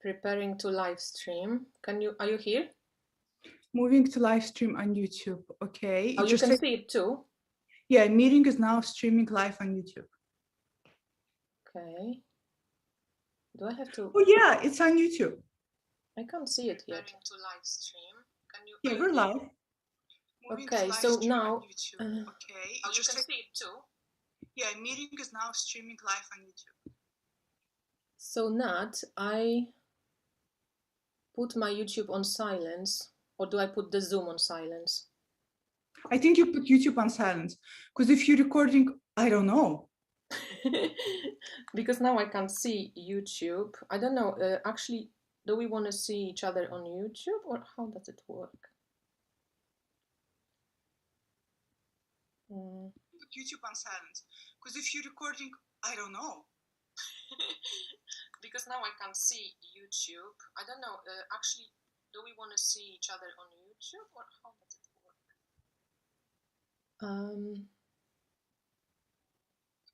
Preparing to live stream. Are you here? Moving to live stream on YouTube. Okay. Oh, you can see it too? Yeah, meeting is now streaming live on YouTube. Okay. Do I have to? Oh yeah, it's on YouTube. I can't see it yet. Preparing to live stream. Yeah, we're live. Okay, so now. Okay. Oh, you can see it too? Yeah, meeting is now streaming live on YouTube. So Nat, I put my YouTube on silence, or do I put the Zoom on silence? I think you put YouTube on silence, because if you're recording, I don't know. Because now I can't see YouTube. I don't know. Actually, do we want to see each other on YouTube, or how does it work? Put YouTube on silence, because if you're recording, I don't know. Because now I can't see YouTube. I don't know. Actually, do we want to see each other on YouTube, or how does it work?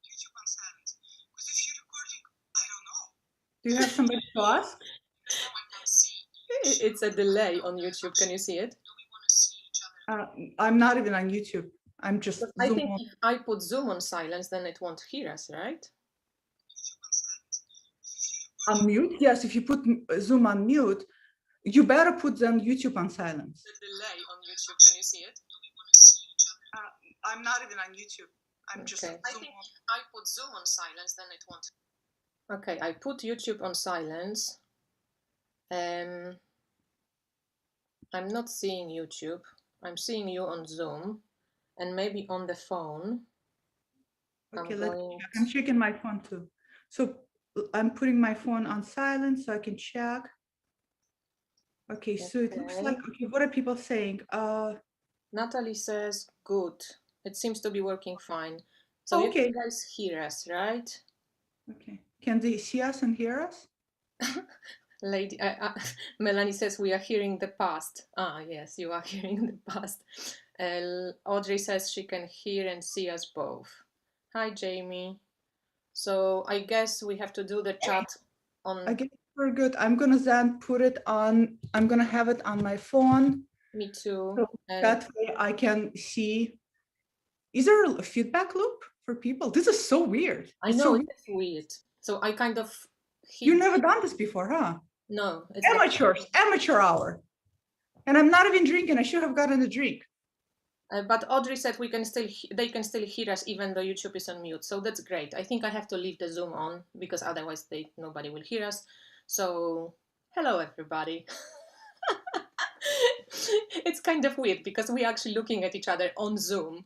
YouTube on silence, because if you're recording, I don't know. Do you have somebody to ask? Now I can't see. It's a delay on YouTube. Can you see it? Do we want to see each other? I'm not even on YouTube. I'm just. I think if I put Zoom on silence, then it won't hear us, right? On mute? Yes, if you put Zoom on mute, you better put then YouTube on silence. The delay on YouTube, can you see it? Do we want to see each other? I'm not even on YouTube. I'm just. Okay. I think if I put Zoom on silence, then it won't. Okay, I put YouTube on silence. I'm not seeing YouTube. I'm seeing you on Zoom, and maybe on the phone. Okay, I'm checking my phone too. So I'm putting my phone on silent so I can check. Okay, so it looks like, okay, what are people saying? Natalie says, good. It seems to be working fine. So you can guys hear us, right? Okay. Can they see us and hear us? Lady, Melanie says we are hearing the past. Ah, yes, you are hearing the past. Audrey says she can hear and see us both. Hi, Jamie. So I guess we have to do the chat on. I guess we're good. I'm gonna then put it on. I'm gonna have it on my phone. Me too. So that way I can see. Is there a feedback loop for people? This is so weird. I know it's weird. So I kind of. You've never done this before, huh? No. It's Amateurs, amateur hour. And I'm not even drinking. I should have gotten a drink. But Audrey said they can still hear us even though YouTube is on mute. So that's great. I think I have to leave the Zoom on because otherwise nobody will hear us. So hello, everybody. It's kind of weird because we're actually looking at each other on Zoom.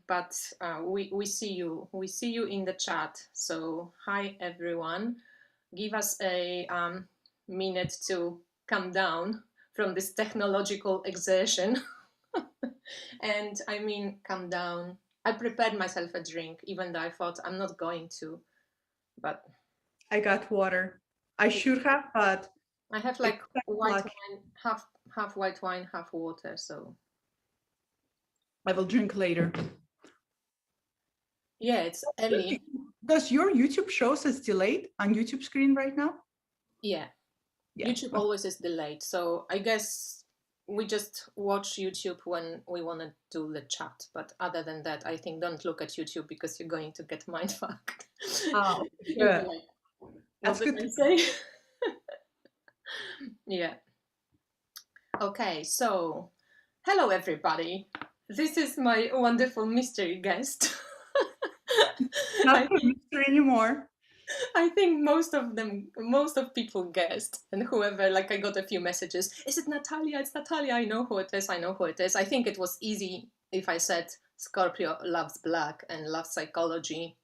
But we see you. We see you in the chat. So hi, everyone. Give us a minute to come down from this technological exertion. And I mean, calm down. I prepared myself a drink, even though I thought I'm not going to, but I got water. I should have, but I have like white wine, half white wine, half water. So I will drink later. Yeah, it's early. Does your YouTube show says delayed on YouTube screen right now? Yeah. YouTube always is delayed. So I guess we just watch YouTube when we want to do the chat. But other than that, I think don't look at YouTube because you're going to get mindfucked. Oh, good. Like, that's good to say. Yeah. Okay, so hello, everybody. This is my wonderful mystery guest. Not a mystery anymore. I think most of people guessed, and whoever, like I got a few messages, is it Natalia? It's Natalia, I know who it is, I know who it is. I think it was easy if I said Scorpio loves black and loves psychology.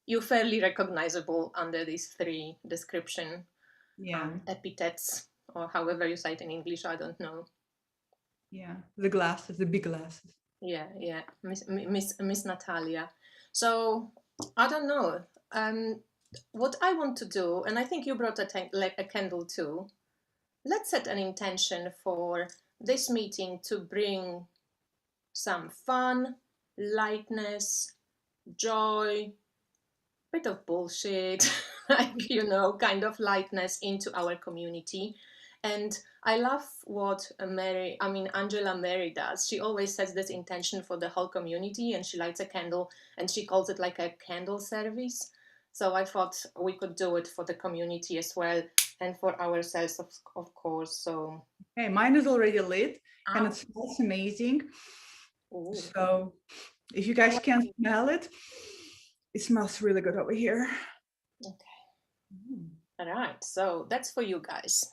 You're fairly recognizable under these three description epithets, or however you say it in English, I don't know. Yeah, the glasses, the big glasses. Yeah, Miss Natalia. So, I don't know. What I want to do, and I think you brought a candle too, let's set an intention for this meeting to bring some fun, lightness, joy, bit of bullshit, like, you know, kind of lightness into our community. And I love what Angela Mary does. She always sets this intention for the whole community, and she lights a candle and she calls it like a candle service. So I thought we could do it for the community as well, and for ourselves, of course. So okay, mine is already lit and it smells amazing. Ooh. So if you guys can smell it, it smells really good over here. Okay. All right, so that's for you guys.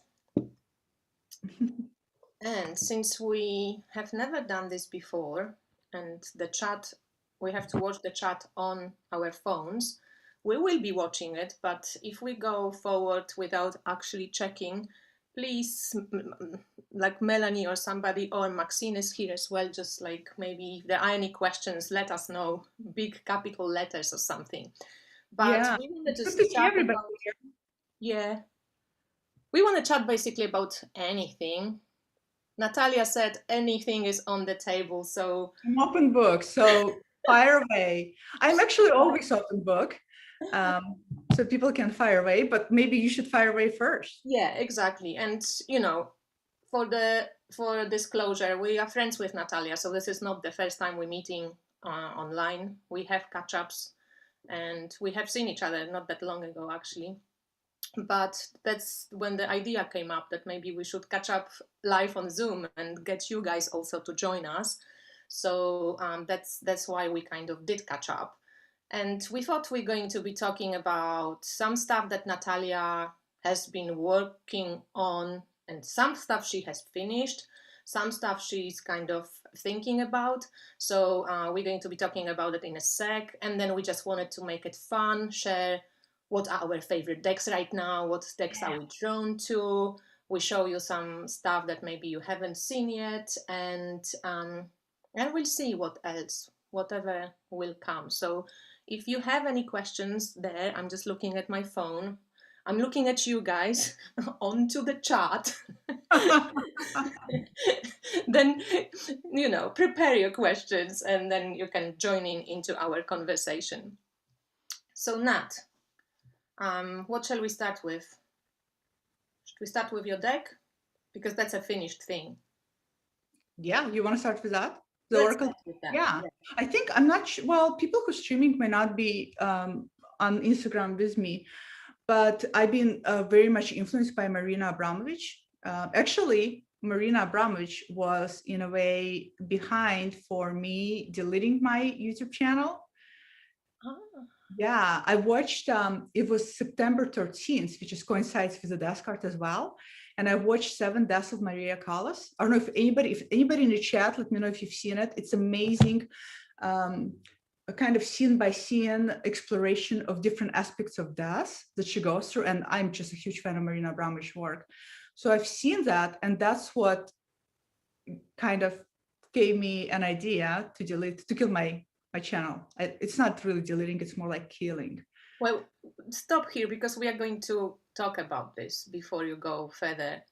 And since we have never done this before, and the chat, we have to watch the chat on our phones, we will be watching it, but if we go forward without actually checking, please, like Melanie or somebody, or Maxine is here as well, just like maybe if there are any questions, let us know, big capital letters or something. But we wanted to chat about, we want to chat basically about anything. Natalia said anything is on the table, so I'm open book, so fire away. I'm actually always open book, so people can fire away, but maybe you should fire away first. Yeah, exactly. And you know, for disclosure, we are friends with Natalia, so this is not the first time we're meeting online. We have catch-ups, and we have seen each other not that long ago, actually. But that's when the idea came up that maybe we should catch up live on Zoom and get you guys also to join us. So that's why we kind of did catch up. And we thought we're going to be talking about some stuff that Natalia has been working on, and some stuff she has finished, some stuff she's kind of thinking about. So we're going to be talking about it in a sec. And then we just wanted to make it fun, share what are our favorite decks right now, what decks are we drawn to. We show you some stuff that maybe you haven't seen yet, and we'll see what else, whatever will come. So if you have any questions there, I'm just looking at my phone. I'm looking at you guys onto the chat. Then, you know, prepare your questions and then you can join into our conversation. So Nat, what shall we start with? Should we start with your deck? Because that's a finished thing. Yeah, you want to start with that? The Oracle? Yeah, I think I'm not sure. Well, people who are streaming may not be on Instagram with me, but I've been very much influenced by Marina Abramovich. Actually, Marina Abramovich was in a way behind for me deleting my YouTube channel. Yeah, I watched, it was September 13th, which is coincides with the death card as well. And I watched 7 Deaths of Maria Callas. I don't know if anybody in the chat, let me know if you've seen it. It's amazing, a kind of scene by scene exploration of different aspects of death that she goes through. And I'm just a huge fan of Marina Abramovich's work. So I've seen that, and that's what kind of gave me an idea to kill my channel. It's not really deleting, it's more like killing. Well, stop here because we are going to talk about this before you go further.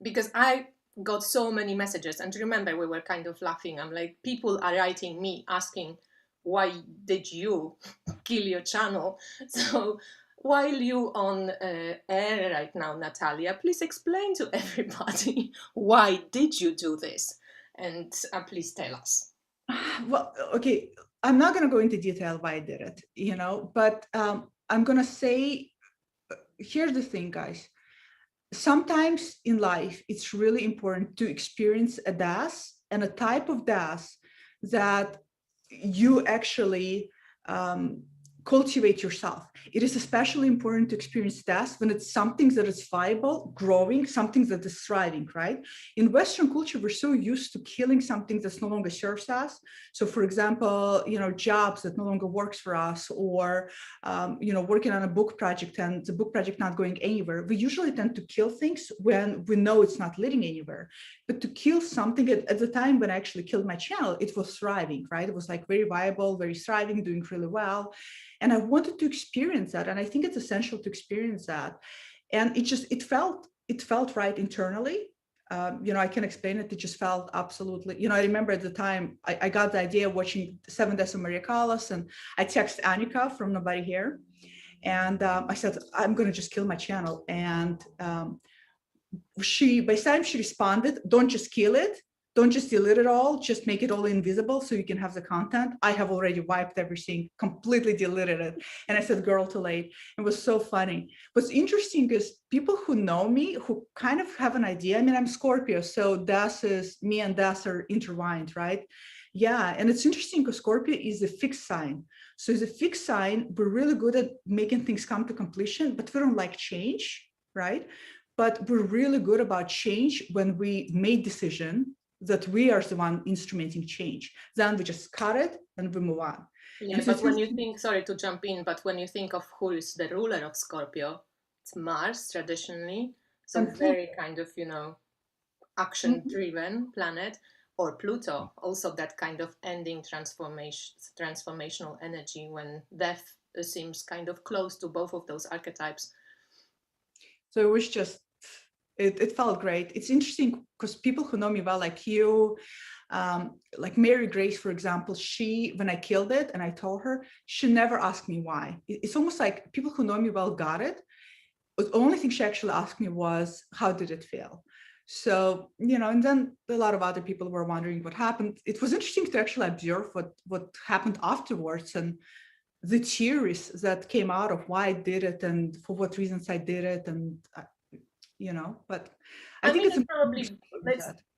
Because I got so many messages, and remember, we were kind of laughing. I'm like, people are writing me asking, why did you kill your channel? So while you on air right now, Natalia, please explain to everybody, why did you do this? And please tell us. Well, okay, I'm not going to go into detail why I did it, you know, but I'm going to say, here's the thing, guys. Sometimes in life, it's really important to experience a death, and a type of death that you actually cultivate yourself. It is especially important to experience death when it's something that is viable, growing, something that is thriving, right? In Western culture, we're so used to killing something that's no longer serves us. So for example, you know, jobs that no longer works for us, or, you know, working on a book project and the book project not going anywhere. We usually tend to kill things when we know it's not leading anywhere. But to kill something at the time when I actually killed my channel, it was thriving, right? It was like very viable, very thriving, doing really well. And I wanted to experience that. And I think it's essential to experience that. And it felt right internally. You know, I can explain it. It just felt absolutely, you know, I remember at the time I got the idea of watching 7 Deaths of Maria Callas, and I texted Annika from Nobody Here. And I said, I'm going to just kill my channel. And by the time she responded, don't just kill it. Don't just delete it all, just make it all invisible so you can have the content. I have already wiped everything, completely deleted it. And I said, girl, too late. It was so funny. What's interesting is people who know me, who kind of have an idea. I mean, I'm Scorpio, so me and Das are intertwined, right? Yeah, and it's interesting because Scorpio is a fixed sign. So as a fixed sign, we're really good at making things come to completion, but we don't like change, right? But we're really good about change when we made decision that we are the one instrumenting change. Then we just cut it and we move on. Yeah, but when you think, sorry to jump in, but when you think of who is the ruler of Scorpio, it's Mars traditionally. So very kind of, action-driven planet, or Pluto, also that kind of ending transformational energy when death seems kind of close to both of those archetypes. So it was just, it felt great. It's interesting because people who know me well, like you, like Mary Grace, for example, when I killed it and I told her, she never asked me why. It's almost like people who know me well got it. The only thing she actually asked me was, how did it feel? So, and then a lot of other people were wondering what happened. It was interesting to actually observe what happened afterwards and the theories that came out of why I did it and for what reasons I did it. And, but I think it's probably,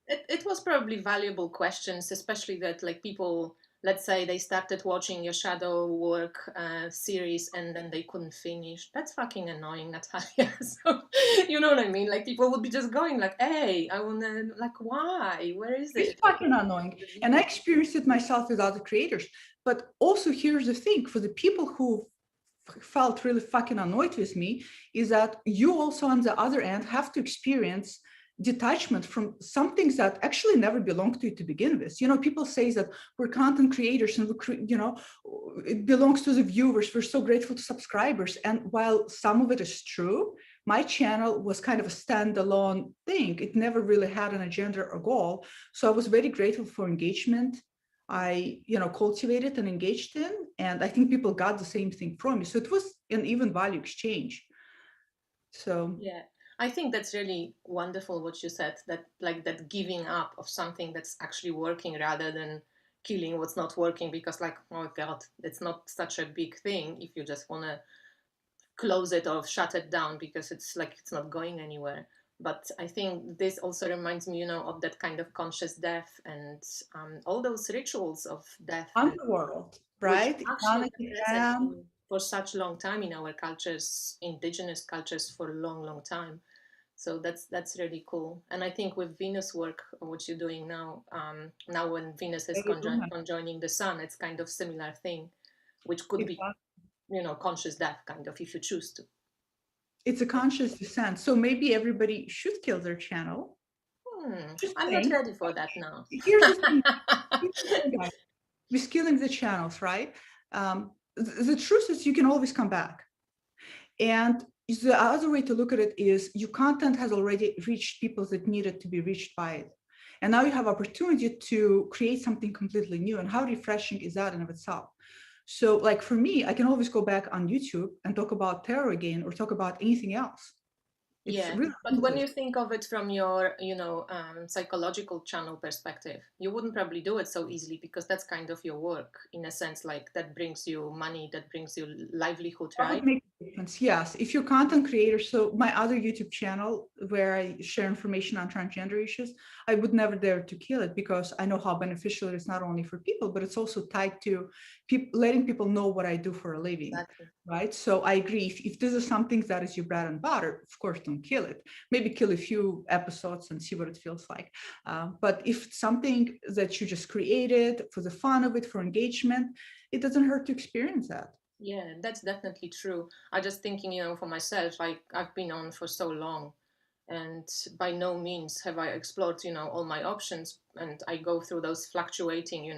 it was probably valuable questions, especially that like people, let's say they started watching your shadow work series and then they couldn't finish. That's fucking annoying, Natalia. So, you know what I mean? Like people would be just going like, hey, I want to, like, why? Where is it? It's fucking annoying. And I experienced it myself with other creators. But also here's the thing, for the people who felt really fucking annoyed with me, is that you also on the other end have to experience detachment from some things that actually never belonged to you to begin with. People say that we're content creators and it belongs to the viewers. We're so grateful to subscribers. And while some of it is true, my channel was kind of a standalone thing. It never really had an agenda or goal. So I was very grateful for engagement. I, cultivated and engaged in, and I think people got the same thing from me. So it was an even value exchange. So yeah, I think that's really wonderful what you said, that like that giving up of something that's actually working rather than killing what's not working, because like, oh God, it's not such a big thing if you just want to close it or shut it down because it's like it's not going anywhere. But I think this also reminds me, of that kind of conscious death and all those rituals of death. Underworld, right? For such a long time in our cultures, indigenous cultures, for a long, long time. So that's really cool. And I think with Venus work, what you're doing now, now when Venus is conjoining the sun, it's kind of similar thing, which could be, conscious death, kind of, if you choose to. It's a conscious descent. So maybe everybody should kill their channel. I'm not ready for that now. Here's the thing. With killing the channels, right? The truth is you can always come back. And the other way to look at it is your content has already reached people that needed to be reached by it. And now you have opportunity to create something completely new. And how refreshing is that in of itself? So like for me, I can always go back on YouTube and talk about tarot again or talk about anything else. Really but when you think of it from your, psychological channel perspective, you wouldn't probably do it so easily because that's kind of your work in a sense, like that brings you money, that brings you livelihood, right? That would make a difference, yes. If you're content creator, so my other YouTube channel where I share information on transgender issues, I would never dare to kill it because I know how beneficial it is not only for people, but it's also tied to letting people know what I do for a living, right? So I agree. If this is something that is your bread and butter, of course, don't kill it. Maybe kill a few episodes and see what it feels like. But if it's something that you just created for the fun of it, for engagement, it doesn't hurt to experience that. Yeah, that's definitely true. I just thinking, for myself, I've been on for so long, and by no means have I explored, all my options, and I go through those fluctuating,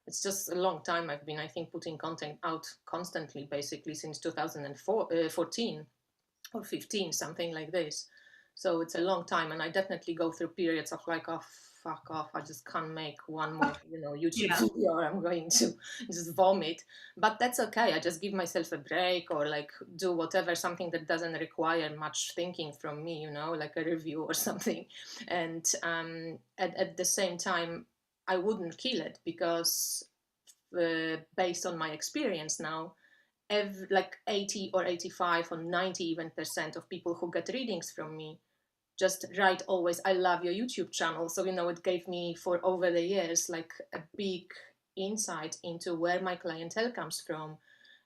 it's just a long time I've been, I think, putting content out constantly, basically since 2014 or 15, something like this. So it's a long time, and I definitely go through periods of like, oh fuck off, I just can't make one more, YouTube video, or I'm going to just vomit. But that's okay. I just give myself a break, or like do whatever, something that doesn't require much thinking from me, like a review or something. And at the same time, I wouldn't kill it, because based on my experience now, like 80 or 85 or 90 even % of people who get readings from me just write always, I love your YouTube channel. So, it gave me for over the years like a big insight into where my clientele comes from.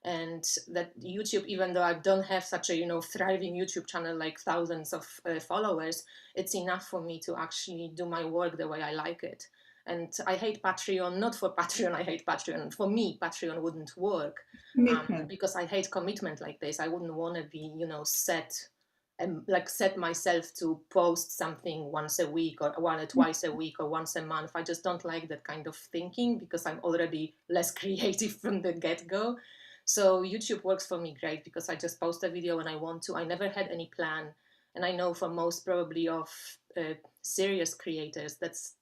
And that YouTube, even though I don't have such a thriving YouTube channel, like thousands of followers, it's enough for me to actually do my work the way I like it. And I hate Patreon, not for Patreon, I hate Patreon. For me, Patreon wouldn't work, because I hate commitment like this. I wouldn't want to be, set myself to post something once a week, or twice a week, or once a month. I just don't like that kind of thinking, because I'm already less creative from the get-go. So YouTube works for me great, because I just post a video when I want to. I never had any plan. And I know for most probably of serious creators, that's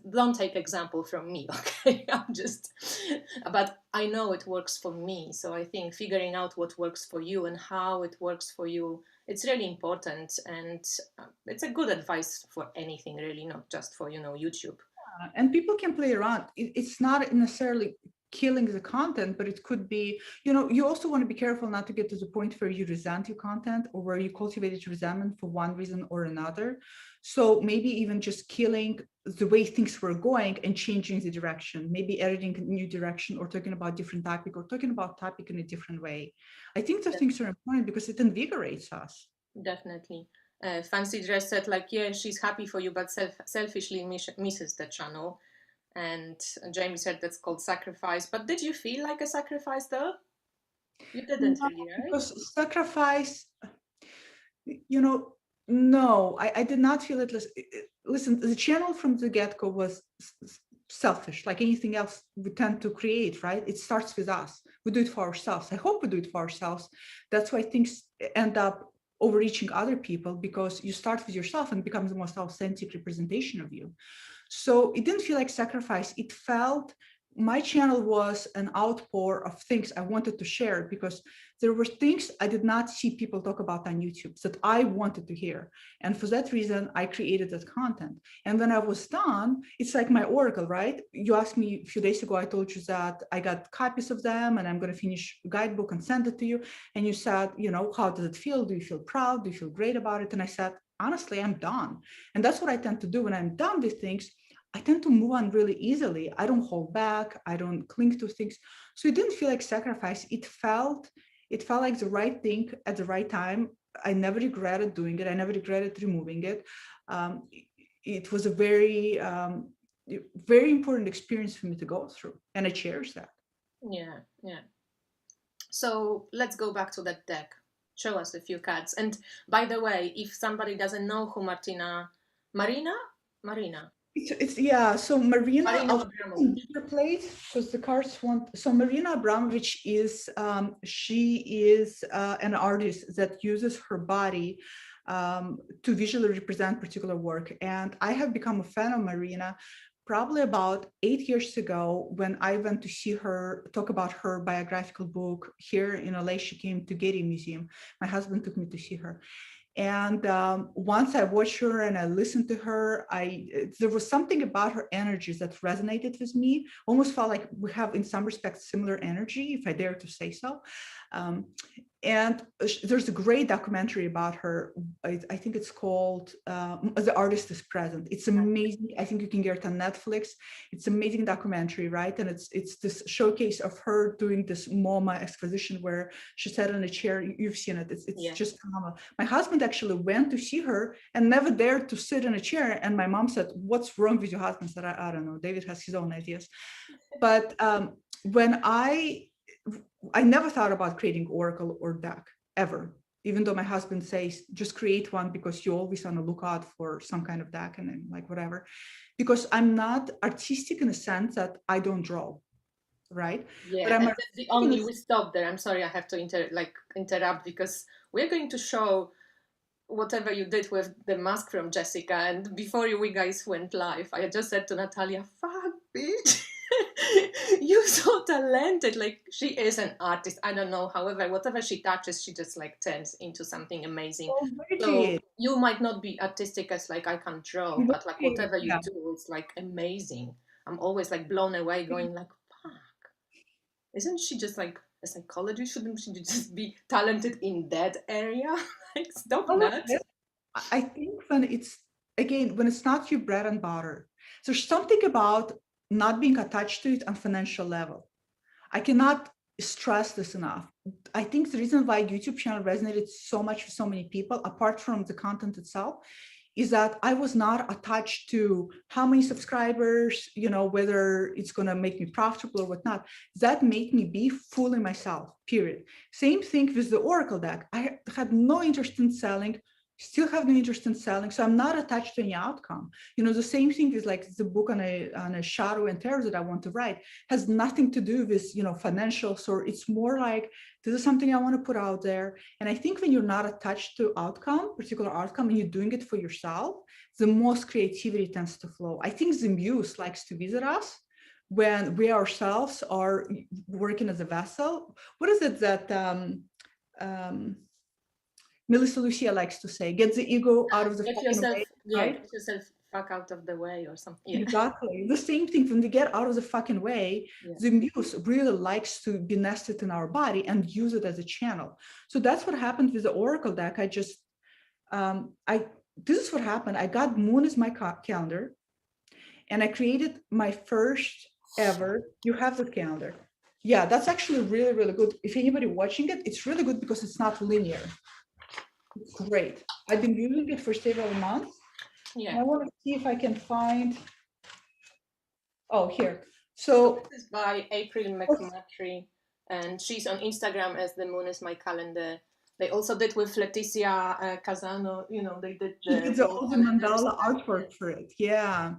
don't take example from me, okay? But I know it works for me. So I think figuring out what works for you and how it works for you, it's really important. And it's a good advice for anything, really, not just for, YouTube. And people can play around. It's not necessarily killing the content, but it could be, you also want to be careful not to get to the point where you resent your content, or where you cultivated resentment for one reason or another. So maybe even just killing the way things were going and changing the direction, maybe editing a new direction, or talking about different topic, or talking about topic in a different way. I think those things are important, because it invigorates us. Definitely. Fancy Dress said, like, yeah, she's happy for you, but selfishly misses the channel. And Jamie said that's called sacrifice. But did you feel like a sacrifice, though? You didn't really, right? Because sacrifice, no, I did not feel it. Listen, the channel from the get-go was selfish, like anything else we tend to create, right? It starts with us. We do it for ourselves. I hope we do it for ourselves. That's why things end up overreaching other people, because you start with yourself and becomes the most authentic representation of you. So it didn't feel like sacrifice. It felt, my channel was an outpour of things I wanted to share, because there were things I did not see people talk about on YouTube that I wanted to hear. And for that reason, I created that content. And when I was done, it's like my oracle, right? You asked me a few days ago, I told you that I got copies of them and I'm going to finish a guidebook and send it to you. And you said, how does it feel? Do you feel proud? Do you feel great about it? And I said, honestly, I'm done. And that's what I tend to do when I'm done with things. I tend to move on really easily. I don't hold back. I don't cling to things. So it didn't feel like sacrifice. It felt like the right thing at the right time. I never regretted doing it. I never regretted removing it. It was a very, very important experience for me to go through, and I cherish that. Yeah, yeah. So let's go back to that deck. Show us a few cards. And by the way, if somebody doesn't know who Marina. It's yeah. So Marina played, because the cards want. So Marina Abramovich is she is an artist that uses her body to visually represent particular work. And I have become a fan of Marina probably about 8 years ago, when I went to see her talk about her biographical book here in LA. She came to Getty Museum. My husband took me to see her. And once I watched her and I listened to her, there was something about her energies that resonated with me. Almost felt like we have, in some respects, similar energy, if I dare to say so. And there's a great documentary about her. I think it's called The Artist is Present. It's amazing. I think you can get it on Netflix. It's an amazing documentary, right? And it's this showcase of her doing this MoMA exposition where she sat in a chair. You've seen it. It's just phenomenal. My husband actually went to see her and never dared to sit in a chair. And my mom said, "What's wrong with your husband?" I said, I don't know. David has his own ideas. But when I never thought about creating oracle or deck ever, even though my husband says just create one because you're always on the lookout for some kind of deck and then like whatever, because I'm not artistic in the sense that I don't draw, right? Yeah, but and that's the only we stop there. I'm sorry, I have to interrupt because we're going to show whatever you did with the mask from Jessica, and before we guys went live, I just said to Natalia, fuck, bitch. You're so talented. Like, she is an artist. I don't know. However, whatever she touches, she just like turns into something amazing. Oh, so you might not be artistic as like I can draw, but like whatever you do, it's like amazing. I'm always like blown away, going like, fuck. Isn't she just like a psychologist? Shouldn't she just be talented in that area? Like, stop that. I think when it's not your bread and butter, there's something about not being attached to it on financial level. I cannot stress this enough. I think the reason why YouTube channel resonated so much with so many people, apart from the content itself, is that I was not attached to how many subscribers, whether it's going to make me profitable or whatnot. That made me be fully myself, period. Same thing with the Oracle deck. I had no interest in selling, still have no interest in selling. So I'm not attached to any outcome. The same thing is like the book on a shadow and tarot that I want to write has nothing to do with, financials, or it's more like, this is something I want to put out there. And I think when you're not attached to particular outcome, and you're doing it for yourself, the most creativity tends to flow. I think the muse likes to visit us when we ourselves are working as a vessel. What is it that Melissa Lucia likes to say? Get the ego out of the fucking way. Right? Get yourself fuck out of the way or something. Yeah. Exactly. The same thing, when they get out of the fucking way, the muse really likes to be nested in our body and use it as a channel. So that's what happened with the Oracle deck. This is what happened. I got Moon as my calendar, and I created my first ever, you have the calendar. Yeah, that's actually really, really good. If anybody watching it, it's really good because it's not linear. It's great. I've been using it for several months. Yeah. I want to see if I can find. Oh, here. So this is by April McMurtry, and she's on Instagram as The Moon is My Calendar. They also did with Leticia Casano. They did all the mandala artwork for it. Yeah.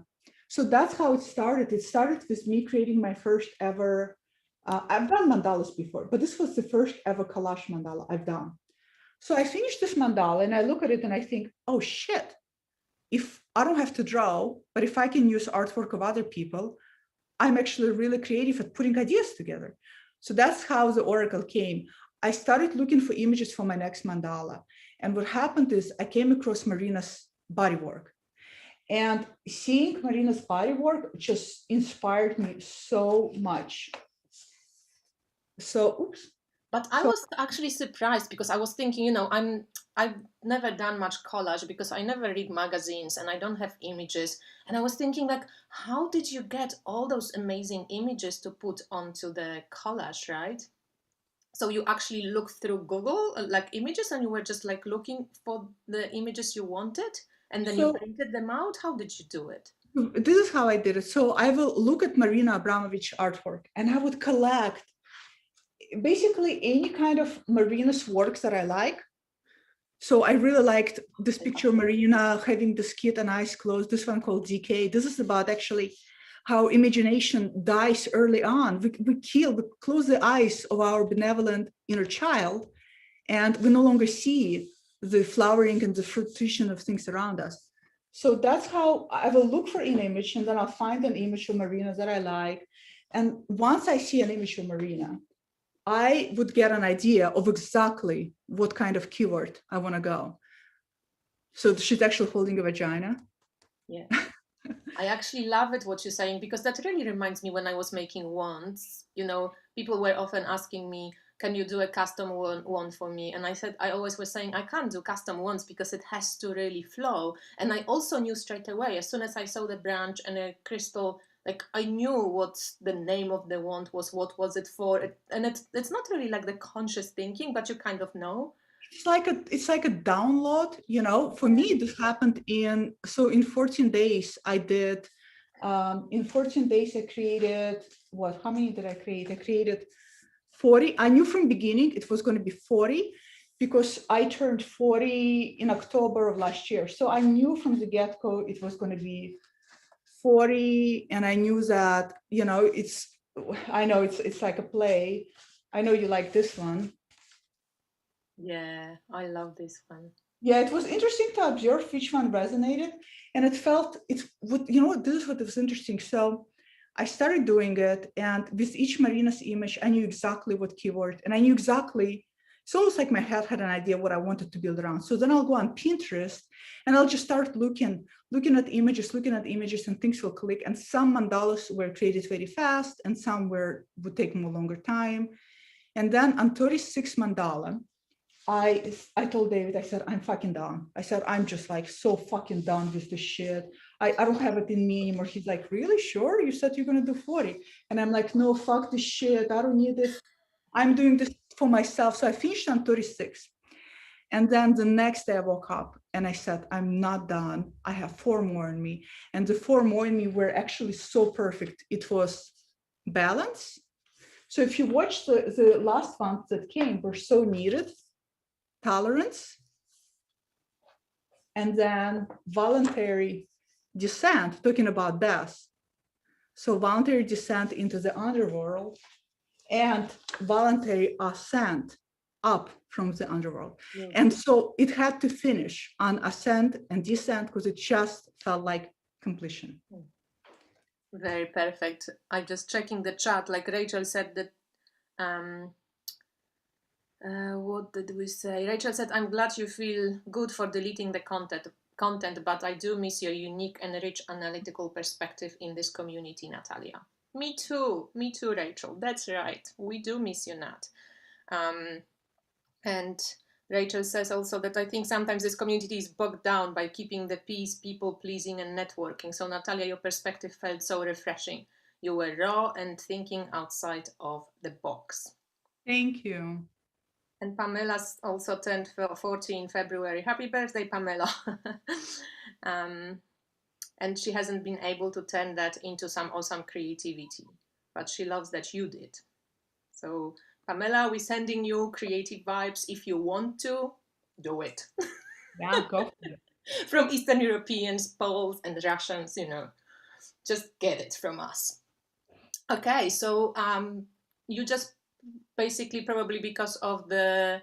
So that's how it started. It started with me creating my first ever. I've done mandalas before, but this was the first ever collage mandala I've done. So I finished this mandala and I look at it and I think, oh shit, if I don't have to draw, but if I can use artwork of other people, I'm actually really creative at putting ideas together. So that's how the Oracle came. I started looking for images for my next mandala. And what happened is I came across Marina's bodywork. And seeing Marina's bodywork just inspired me so much. So, oops. But I was actually surprised because I was thinking, I've never done much collage because I never read magazines and I don't have images. And I was thinking, like, how did you get all those amazing images to put onto the collage, right? So you actually looked through Google, like images, and you were just like looking for the images you wanted, and then you printed them out. How did you do it? This is how I did it. So I will look at Marina Abramovich artwork and I would collect basically any kind of Marina's works that I like. So I really liked this picture of Marina having the skin and eyes closed, this one called Decay. This is about actually how imagination dies early on. We close the eyes of our benevolent inner child, and we no longer see the flowering and the fruition of things around us. So that's how I will look for an image, and then I'll find an image of Marina that I like. And once I see an image of Marina, I would get an idea of exactly what kind of keyword I want to go. So she's actually holding a vagina. Yeah. I actually love it, what you're saying, because that really reminds me when I was making wands, people were often asking me, can you do a custom wand for me? And I always was saying, I can't do custom wands because it has to really flow. And I also knew straight away, as soon as I saw the branch and a crystal, like I knew what the name of the wand was, what was it for. And it's not really like the conscious thinking, but you kind of know. It's like a download, for me, this happened in 14 days I did, in 14 days I created, how many did I create? I created 40. I knew from beginning it was going to be 40 because I turned 40 in October of last year. So I knew from the get-go it was going to be 40. And I knew that, I know it's like a play. I know you like this one. Yeah, I love this one. Yeah, it was interesting to observe which one resonated, and it felt it's what you know. This is what was interesting. So I started doing it, and with each Marina's image, I knew exactly what keyword, and I knew exactly. It's almost like my head had an idea what I wanted to build around. So then I'll go on Pinterest, and I'll just start looking at images, and things will click. And some mandalas were created very fast, and some would take more longer time. And then on 36 mandala, I told David, I said, I'm fucking done. I said, I'm just like so fucking done with this shit. I don't have it in me anymore. He's like, really? Sure? You said you're going to do 40. And I'm like, no, fuck this shit. I don't need it. I'm doing this for myself. So I finished on 36. And then the next day I woke up and I said, I'm not done. I have 4 more in me. And the 4 more in me were actually so perfect. It was balance. So if you watch the last ones that came were so needed. Tolerance, and then voluntary descent, talking about death. So voluntary descent into the underworld and voluntary ascent up from the underworld. Mm-hmm. And so it had to finish on ascent and descent because it just felt like completion. Very perfect. I'm just checking the chat. Like Rachel said that what did we say? Rachel said, I'm glad you feel good for deleting the content, but I do miss your unique and rich analytical perspective in this community, Natalia. Me too, Rachel. That's right. We do miss you, Nat. And Rachel says also that I think sometimes this community is bogged down by keeping the peace, people pleasing, and networking. So Natalia, your perspective felt so refreshing. You were raw and thinking outside of the box. Thank you. And Pamela also turned 40 in February. Happy birthday, Pamela. And she hasn't been able to turn that into some awesome creativity, but she loves that you did. So Pamela, we're sending you creative vibes. If you want to, do it. Yeah, go for it. From Eastern Europeans, Poles, and Russians, just get it from us. Okay, so you just basically probably because of the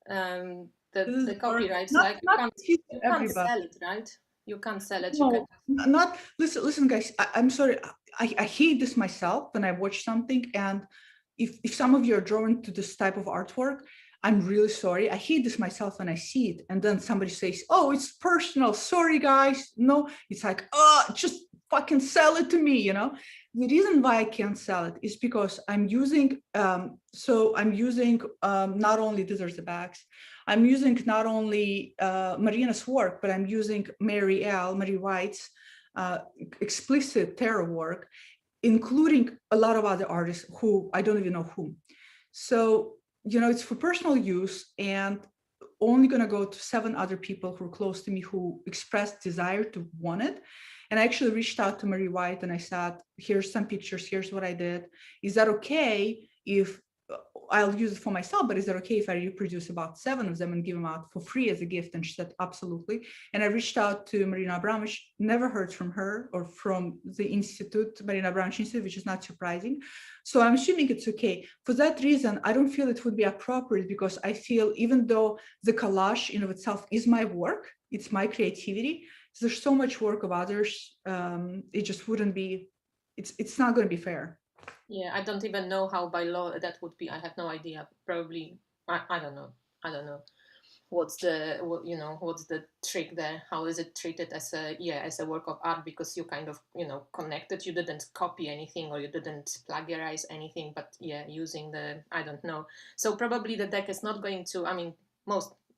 copyrights, like you can't sell it, right? You can't sell it. No, not listen, guys. I'm sorry. I hate this myself when I watch something, and if some of you are drawn to this type of artwork, I'm really sorry. I hate this myself when I see it, and then somebody says, "Oh, it's personal. Sorry, guys." No, it's like, oh, just fucking sell it to me. The reason why I can't sell it is because I'm using. Not only these are the bags. I'm using not only Marina's work, but I'm using Mary White's explicit tarot work, including a lot of other artists who I don't even know whom. So, it's for personal use and only going to go to 7 other people who are close to me who expressed desire to want it. And I actually reached out to Mary White and I said, here's some pictures, here's what I did. Is that okay if I'll use it for myself, but is it okay if I reproduce about 7 of them and give them out for free as a gift? And she said, absolutely. And I reached out to Marina Abramovich, never heard from her or from the Institute, Marina Abramovich Institute, which is not surprising. So I'm assuming it's okay. For that reason, I don't feel it would be appropriate because I feel even though the collage in of itself is my work, it's my creativity, there's so much work of others, it just wouldn't be, it's not going to be fair. Yeah, I don't even know how by law that would be. I have no idea. Probably, I don't know. What's the trick there? How is it treated as a work of art? Because you kind of, connected. You didn't copy anything or you didn't plagiarize anything, but using I don't know. So probably the deck is not going to,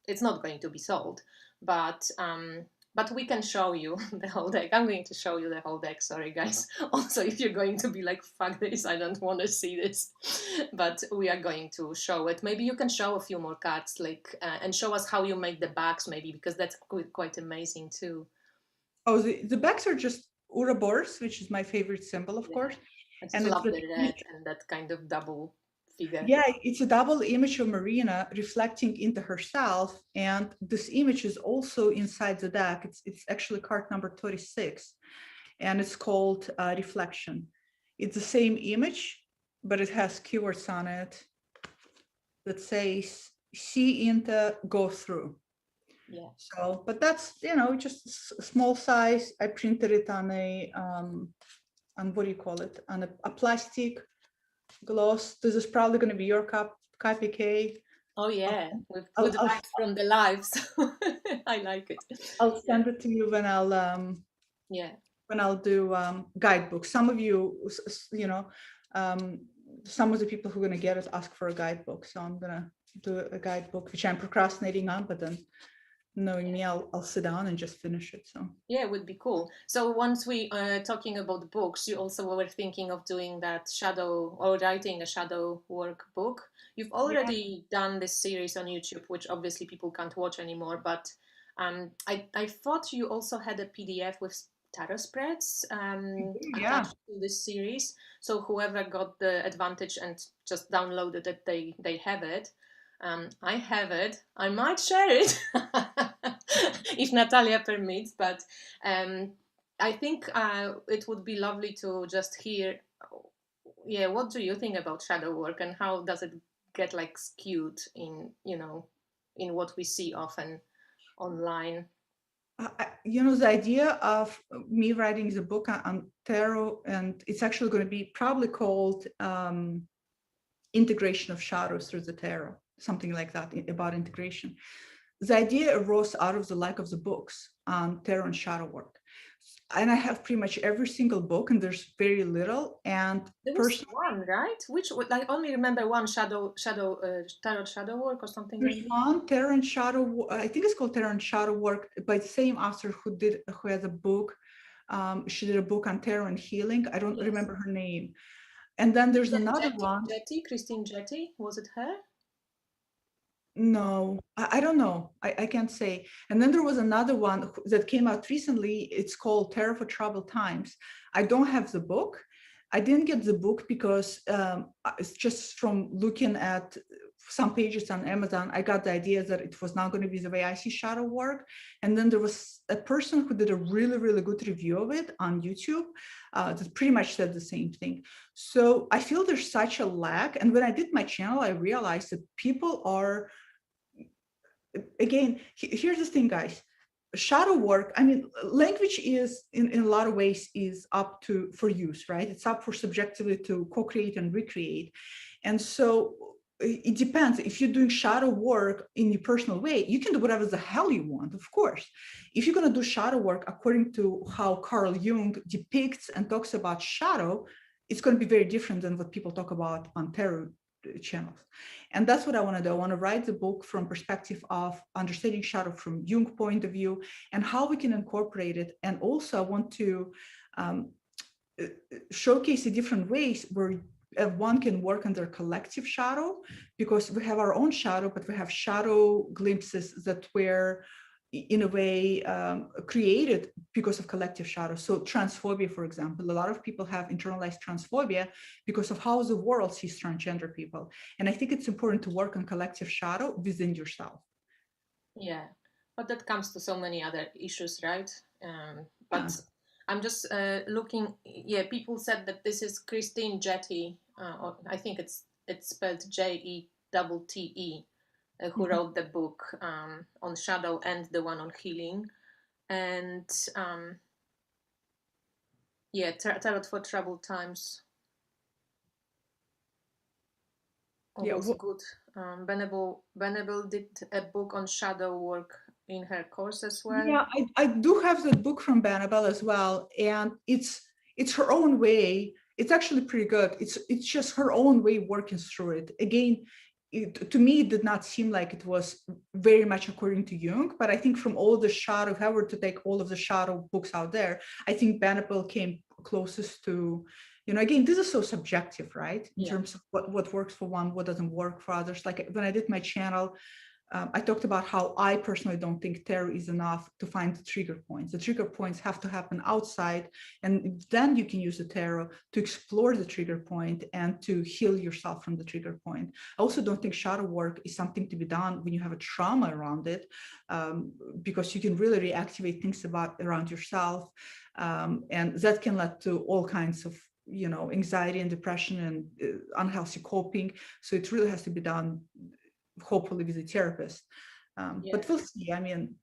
it's not going to be sold, but we can show you the whole deck. I'm going to show you the whole deck. Sorry, guys. Also, if you're going to be like, fuck this, I don't want to see this. But we are going to show it. Maybe you can show a few more cards and show us how you make the backs, maybe, because that's quite amazing too. Oh, the backs are just Ouroboros, which is my favorite symbol, of course. I just love the red and that kind of double figure. Yeah, it's a double image of Marina reflecting into herself, and this image is also inside the deck. It's actually card number 36, and it's called Reflection. It's the same image, but it has keywords on it that says "see into, go through." Yeah. So, but that's, you know, just a small size. I printed it on a, on what do you call it? On a plastic gloss. This is probably going to be your copy, Kay. Oh yeah, with good vibes from the live. So I like it. I'll send it to you when I'll when I'll do guidebooks. Some of you, you know, some of the people who are going to get it ask for a guidebook. So I'm going to do a guidebook, which I'm procrastinating on, but then knowing me, I'll sit down and just finish it. So yeah, it would be cool. So once we are talking about books, you also were thinking of doing that shadow or writing a shadow work book. You've already done this series on YouTube, which obviously people can't watch anymore, but I thought you also had a PDF with tarot spreads attached to this series. So whoever got the advantage and just downloaded it, they have it. I have it. I might share it if Natalia permits, but I think it would be lovely to just hear, yeah, what do you think about shadow work and how does it get like skewed in, you know, in what we see often online? You know, the idea of me writing the book on tarot, and it's actually going to be probably called Integration of Shadows through the Tarot, something like that, about integration. The idea arose out of the lack of the books on tarot and shadow work. And I have pretty much every single book, and there's very little. And there was one, right? Which I only remember one tarot shadow work or something. There's one tarot and shadow. I think it's called Tarot and Shadow Work by the same author who has a book. She did a book on tarot and healing. I don't remember her name. And then there's another one. Christine Jetty, was it her? No, I don't know. I can't say. And then there was another one that came out recently. It's called Tarot for Troubled Times. I don't have the book. I didn't get the book because it's just from looking at some pages on Amazon, I got the idea that it was not going to be the way I see shadow work. And then there was a person who did a really, really good review of it on YouTube that pretty much said the same thing. So I feel there's such a lack. And when I did my channel, I realized that people are, again, here's the thing, guys. Shadow work, I mean, language is in a lot of ways is up to for use, right? It's up for subjectively to co-create and recreate. And so it depends. If you're doing shadow work in your personal way, you can do whatever the hell you want, of course. If you're going to do shadow work according to how Carl Jung depicts and talks about shadow, it's going to be very different than what people talk about on tarot channels. And that's what I want to do. I want to write the book from perspective of understanding shadow from Jung point of view and how we can incorporate it. And also I want to showcase the different ways where one can work under collective shadow, because we have our own shadow, but we have shadow glimpses that were in a way created because of collective shadow. So transphobia, for example, a lot of people have internalized transphobia because of how the world sees transgender people. And I think it's important to work on collective shadow within yourself. Yeah, but that comes to so many other issues, right? But I'm just looking, yeah, people said that this is Christine Jetty, I think it's spelled Jette, who wrote the book on shadow and the one on healing. And yeah, Tarot for Troubled Times. Was good. Benebel did a book on shadow work in her course as well. Yeah, I do have the book from Benebel as well, and it's her own way. It's actually pretty good. It's just her own way working through it. Again, to me, it did not seem like it was very much according to Jung, but I think from all the shadow, if I were to take all of the shadow books out there, I think Benebel came closest to, you know, again, this is so subjective, right? In terms of what works for one, what doesn't work for others. Like when I did my channel, I talked about how I personally don't think tarot is enough to find the trigger points. The trigger points have to happen outside, and then you can use the tarot to explore the trigger point and to heal yourself from the trigger point. I also don't think shadow work is something to be done when you have a trauma around it, because you can really reactivate things around yourself, and that can lead to all kinds of, you know, anxiety and depression and unhealthy coping. So it really has to be done hopefully with a therapist. But we'll see. I mean,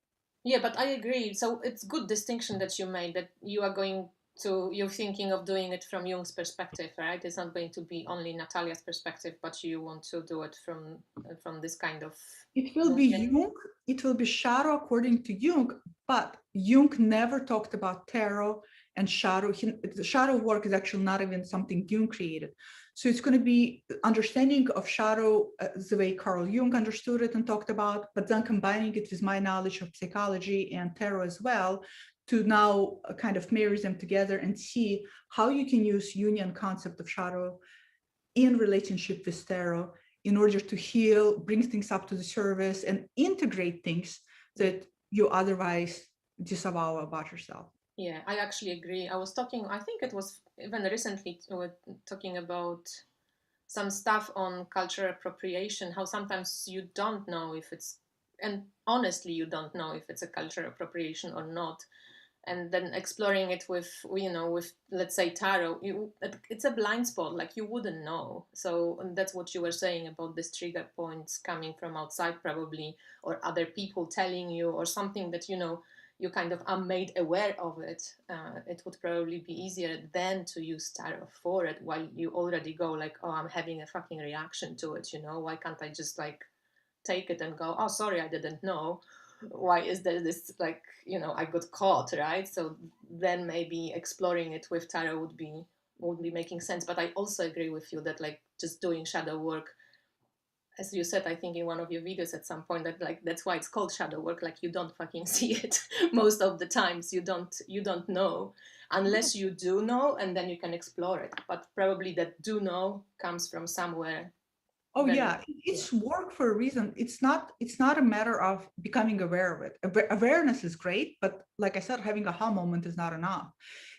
Yeah, but I agree. So it's good distinction that you made, that you are going to, you're thinking of doing it from Jung's perspective, right? It's not going to be only Natalia's perspective, but you want to do it from this kind of It will be Jung, it will be shadow according to Jung, but Jung never talked about tarot and shadow. The shadow work is actually not even something Jung created. So it's going to be understanding of shadow the way Carl Jung understood it and talked about, but then combining it with my knowledge of psychology and tarot as well, to now kind of marry them together and see how you can use Jungian concept of shadow in relationship with tarot in order to heal, bring things up to the surface, and integrate things that you otherwise disavow about yourself. Yeah, I actually agree. I was talking, I think it was even recently, talking about some stuff on cultural appropriation, how sometimes you don't know if it's, and honestly, you don't know if it's a cultural appropriation or not. And then exploring it with, with, let's say, tarot, it's a blind spot, like you wouldn't know. So that's what you were saying about these trigger points coming from outside probably, or other people telling you, or something that you kind of are made aware of it. It would probably be easier than to use tarot for it, while you already go like, oh, I'm having a fucking reaction to it, why can't I just like take it and go, oh, sorry, I didn't know. Why is there this, like, I got caught, right? So then maybe exploring it with tarot would be making sense. But I also agree with you that like just doing shadow work, as you said, I think in one of your videos at some point, that like that's why it's called shadow work. Like you don't fucking see it most of the times. You don't know unless you do know, and then you can explore it. But probably that do know comes from somewhere. Oh yeah, it's work for a reason. It's not a matter of becoming aware of it. Awareness is great, but like I said, having a aha moment is not enough.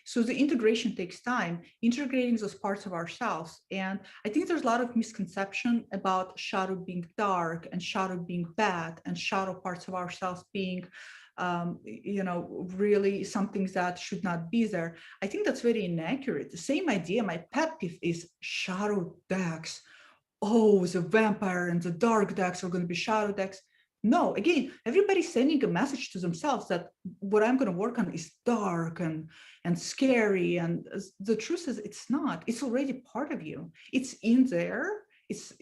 So the integration takes time, integrating those parts of ourselves. And I think there's a lot of misconception about shadow being dark and shadow being bad and shadow parts of ourselves being really something that should not be there. I think that's very inaccurate. The same idea, my pet peeve is shadow decks. Oh, the vampire and the dark decks are going to be shadow decks. No, again, everybody's sending a message to themselves that what I'm going to work on is dark and scary. And the truth is, it's not. It's already part of you. It's in there. It's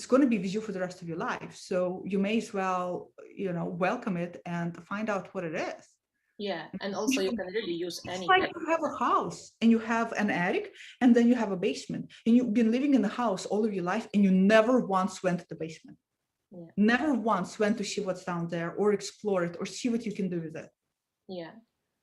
going to be with you for the rest of your life. So you may as well, welcome it and find out what it is. Yeah, and also you can really use any. It's like you have a house and you have an attic and then you have a basement, and you've been living in the house all of your life and you never once went to the basement. Yeah. Never once went to see what's down there or explore it or see what you can do with it. Yeah,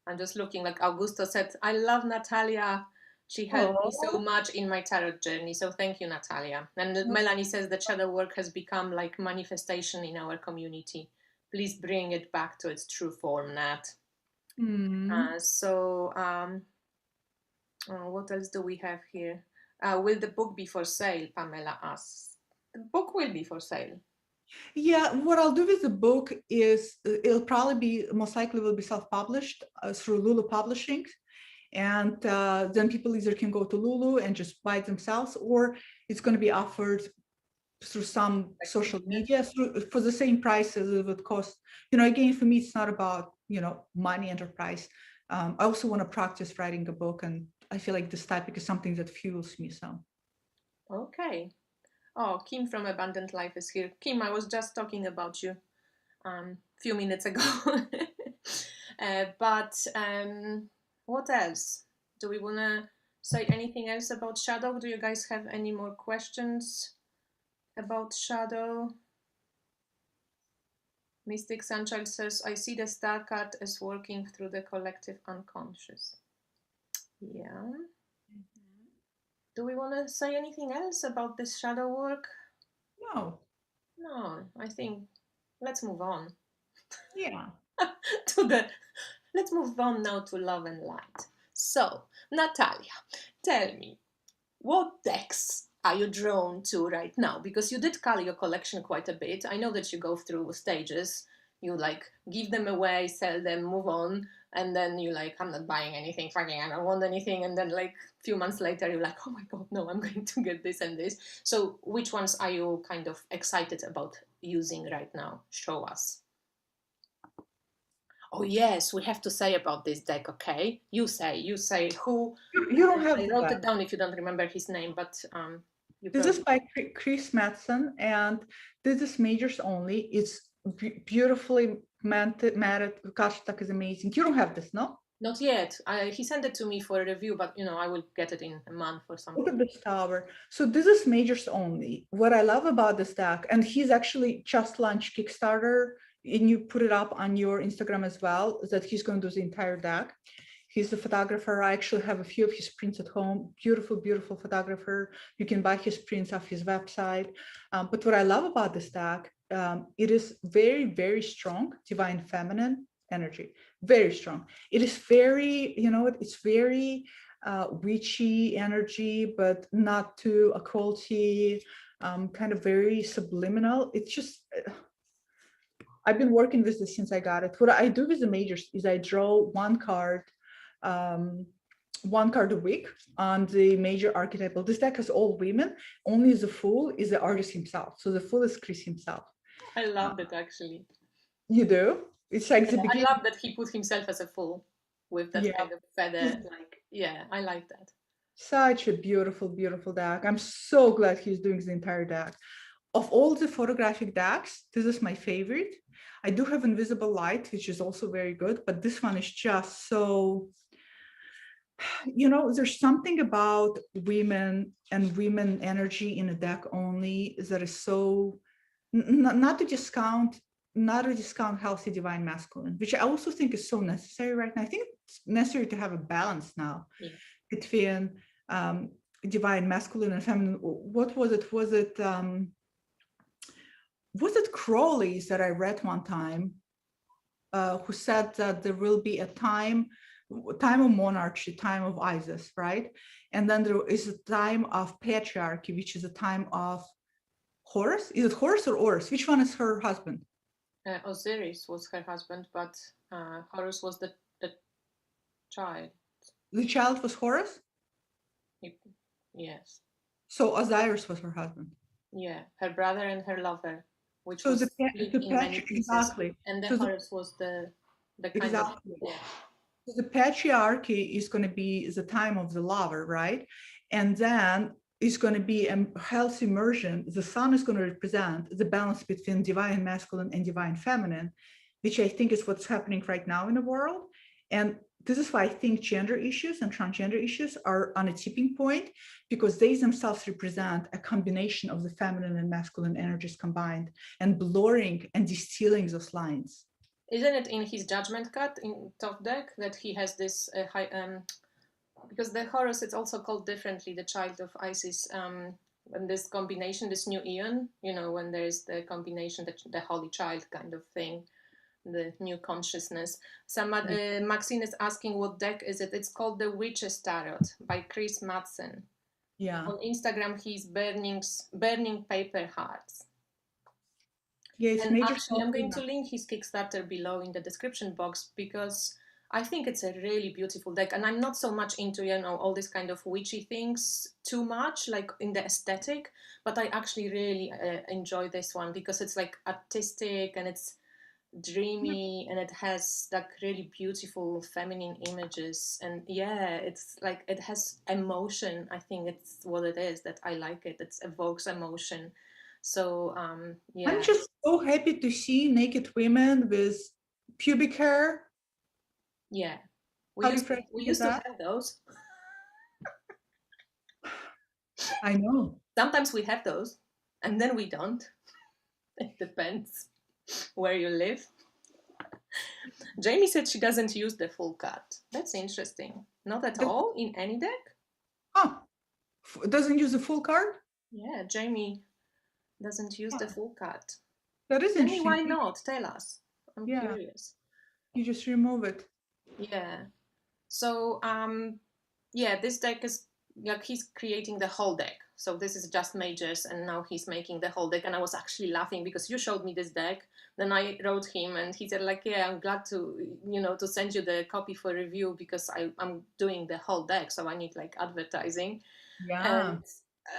I'm just looking, like Augusto said, I love Natalia. She helped me so much in my tarot journey. So thank you, Natalia. And Melanie says that shadow work has become like manifestation in our community. Please bring it back to its true form, Nat. What else do we have here? Will the book be for sale? Pamela asks. The book will be for sale. Yeah, what I'll do with the book is it'll probably be, most likely will be self-published through Lulu Publishing. And then people either can go to Lulu and just buy it themselves, or it's going to be offered through some social media for the same price as it would cost. Again, for me, it's not about, money enterprise. I also want to practice writing a book, and I feel like this topic is something that fuels me. So. Okay. Oh, Kim from Abundant Life is here. Kim, I was just talking about you few minutes ago. But what else? Do we want to say anything else about shadow? Do you guys have any more questions about shadow? Mystic Sunchild says, I see the star card as working through the collective unconscious. Yeah. Do we want to say anything else about this shadow work? No. No, I think let's move on. Yeah. Let's move on now to love and light. So, Natalia, tell me, what decks are you drawn to right now? Because you did cull your collection quite a bit. I know that you go through stages. You like give them away, sell them, move on, and then you like, I'm not buying anything, fucking I don't want anything, and then like a few months later you're like, oh my god, no, I'm going to get this and this. So which ones are you kind of excited about using right now? Show us. Oh yes, we have to say about this deck, okay? You say who. You don't have I wrote it down if you don't remember his name, but this is by Chris Mattson, and this is majors only. It's beautifully matted. Gosh, that is amazing. You don't have this, no? Not yet. He sent it to me for a review, but I will get it in a month or something. Look at this tower. So this is majors only. What I love about this deck, and he's actually just launched Kickstarter, and you put it up on your Instagram as well, is that he's going to do the entire deck. He's a photographer. I actually have a few of his prints at home. Beautiful, beautiful photographer. You can buy his prints off his website. But what I love about this deck, it is very, very strong, divine feminine energy. Very strong. It is very, it's very witchy energy, but not too occulty, kind of very subliminal. It's just, I've been working with this since I got it. What I do with the majors is I draw one card a week on the major archetypal. This deck has all women. Only the fool is the artist himself. So the fool is Chris himself. I love it actually. You do? It's like the beginning. I love that he put himself as a fool with that kind of feather. I like that. Such a beautiful, beautiful deck. I'm so glad he's doing the entire deck. Of all the photographic decks, this is my favorite. I do have Invisible Light, which is also very good, but this one is just so, there's something about women and women energy in a deck only that is so, not to discount healthy divine masculine, which I also think is so necessary right now. I think it's necessary to have a balance now between divine masculine and feminine. What was it? Was it Crowley's that I read one time, who said that there will be a time of monarchy, time of Isis, right? And then there is a time of patriarchy, which is a time of Horus. Is it Horus or Horus? Which one is her husband? Osiris was her husband, but Horus was the child. The child was Horus? Yes. So Osiris was her husband? Yeah, her brother and her lover, which so was the exactly. And then Horus was the kind exactly. of... Yeah. So the patriarchy is going to be the time of the lover, right? And then is going to be a healthy immersion. The sun is going to represent the balance between divine masculine and divine feminine, which I think is what's happening right now in the world. And this is why I think gender issues and transgender issues are on a tipping point, because they themselves represent a combination of the feminine and masculine energies combined, and blurring and distilling those lines. Isn't it in his judgment card in top deck that he has this high, because the Horus, it's also called differently, the child of Isis, when this combination, this new eon, when there's the combination, the holy child kind of thing, the new consciousness. Maxine is asking what deck is it. It's called the Witch's Tarot by Chris Mattson. Yeah. On Instagram, he's burning paper hearts. Yes, and actually, I'm going to link his Kickstarter below in the description box, because I think it's a really beautiful deck, and I'm not so much into all these kind of witchy things too much, like in the aesthetic, but I actually really enjoy this one because it's like artistic and it's dreamy and it has like really beautiful feminine images, and it's like it has emotion. I think it's what it is that I like it. It evokes emotion. So I'm just so happy to see naked women with pubic hair. Yeah, we used to have those. I know. Sometimes we have those, and then we don't. It depends where you live. Jamie said she doesn't use the full cut. That's interesting. Not at all in any deck? Oh, doesn't use the full card? Yeah, Jamie doesn't use the full cut. That is interesting. Why not? Tell us. I'm curious. You just remove it. Yeah. So, this deck is like he's creating the whole deck. So this is just majors, and now he's making the whole deck. And I was actually laughing because you showed me this deck. Then I wrote him, and he said like, yeah, I'm glad to, to send you the copy for review because I'm doing the whole deck. So I need like advertising. Yeah. And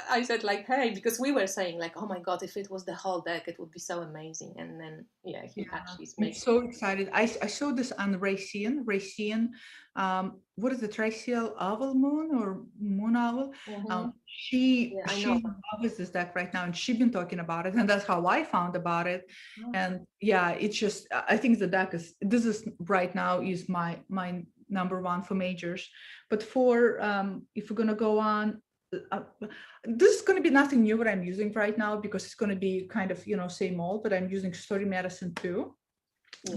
I said like, hey, because we were saying like, oh my God, if it was the whole deck, it would be so amazing. And then, yeah, he actually is making. I'm so excited. I saw this on Raycian. What is it? Racial Owl Moon or Moon Owl? She loves this deck right now, and she's been talking about it, and that's how I found about it. And yeah, it's just, I think the deck is, this is right now is my number one for majors. But for if we're gonna go on, this is going to be nothing new what I'm using right now, because it's going to be kind of, you know, same old, but I'm using Story Medicine 2,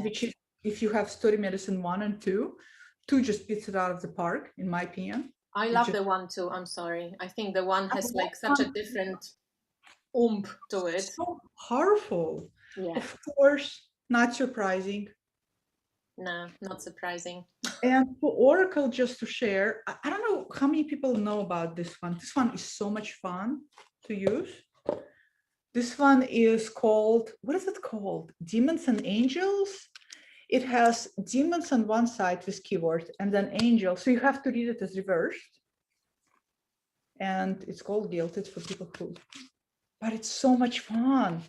which is, if you have Story Medicine 1 and 2 just beats it out of the park, in my opinion. I love the 1 too. I'm sorry. I think the 1 has like such a different oomph to it. So powerful. Yeah. Of course, not surprising. No, not surprising. And for Oracle, just to share, I don't know how many people know about this one. This one is so much fun to use. This one is called, what is it called? Demons and Angels. It has demons on one side with keyword and then angels. So you have to read it as reversed. And it's called Gilded for people who, but it's so much fun.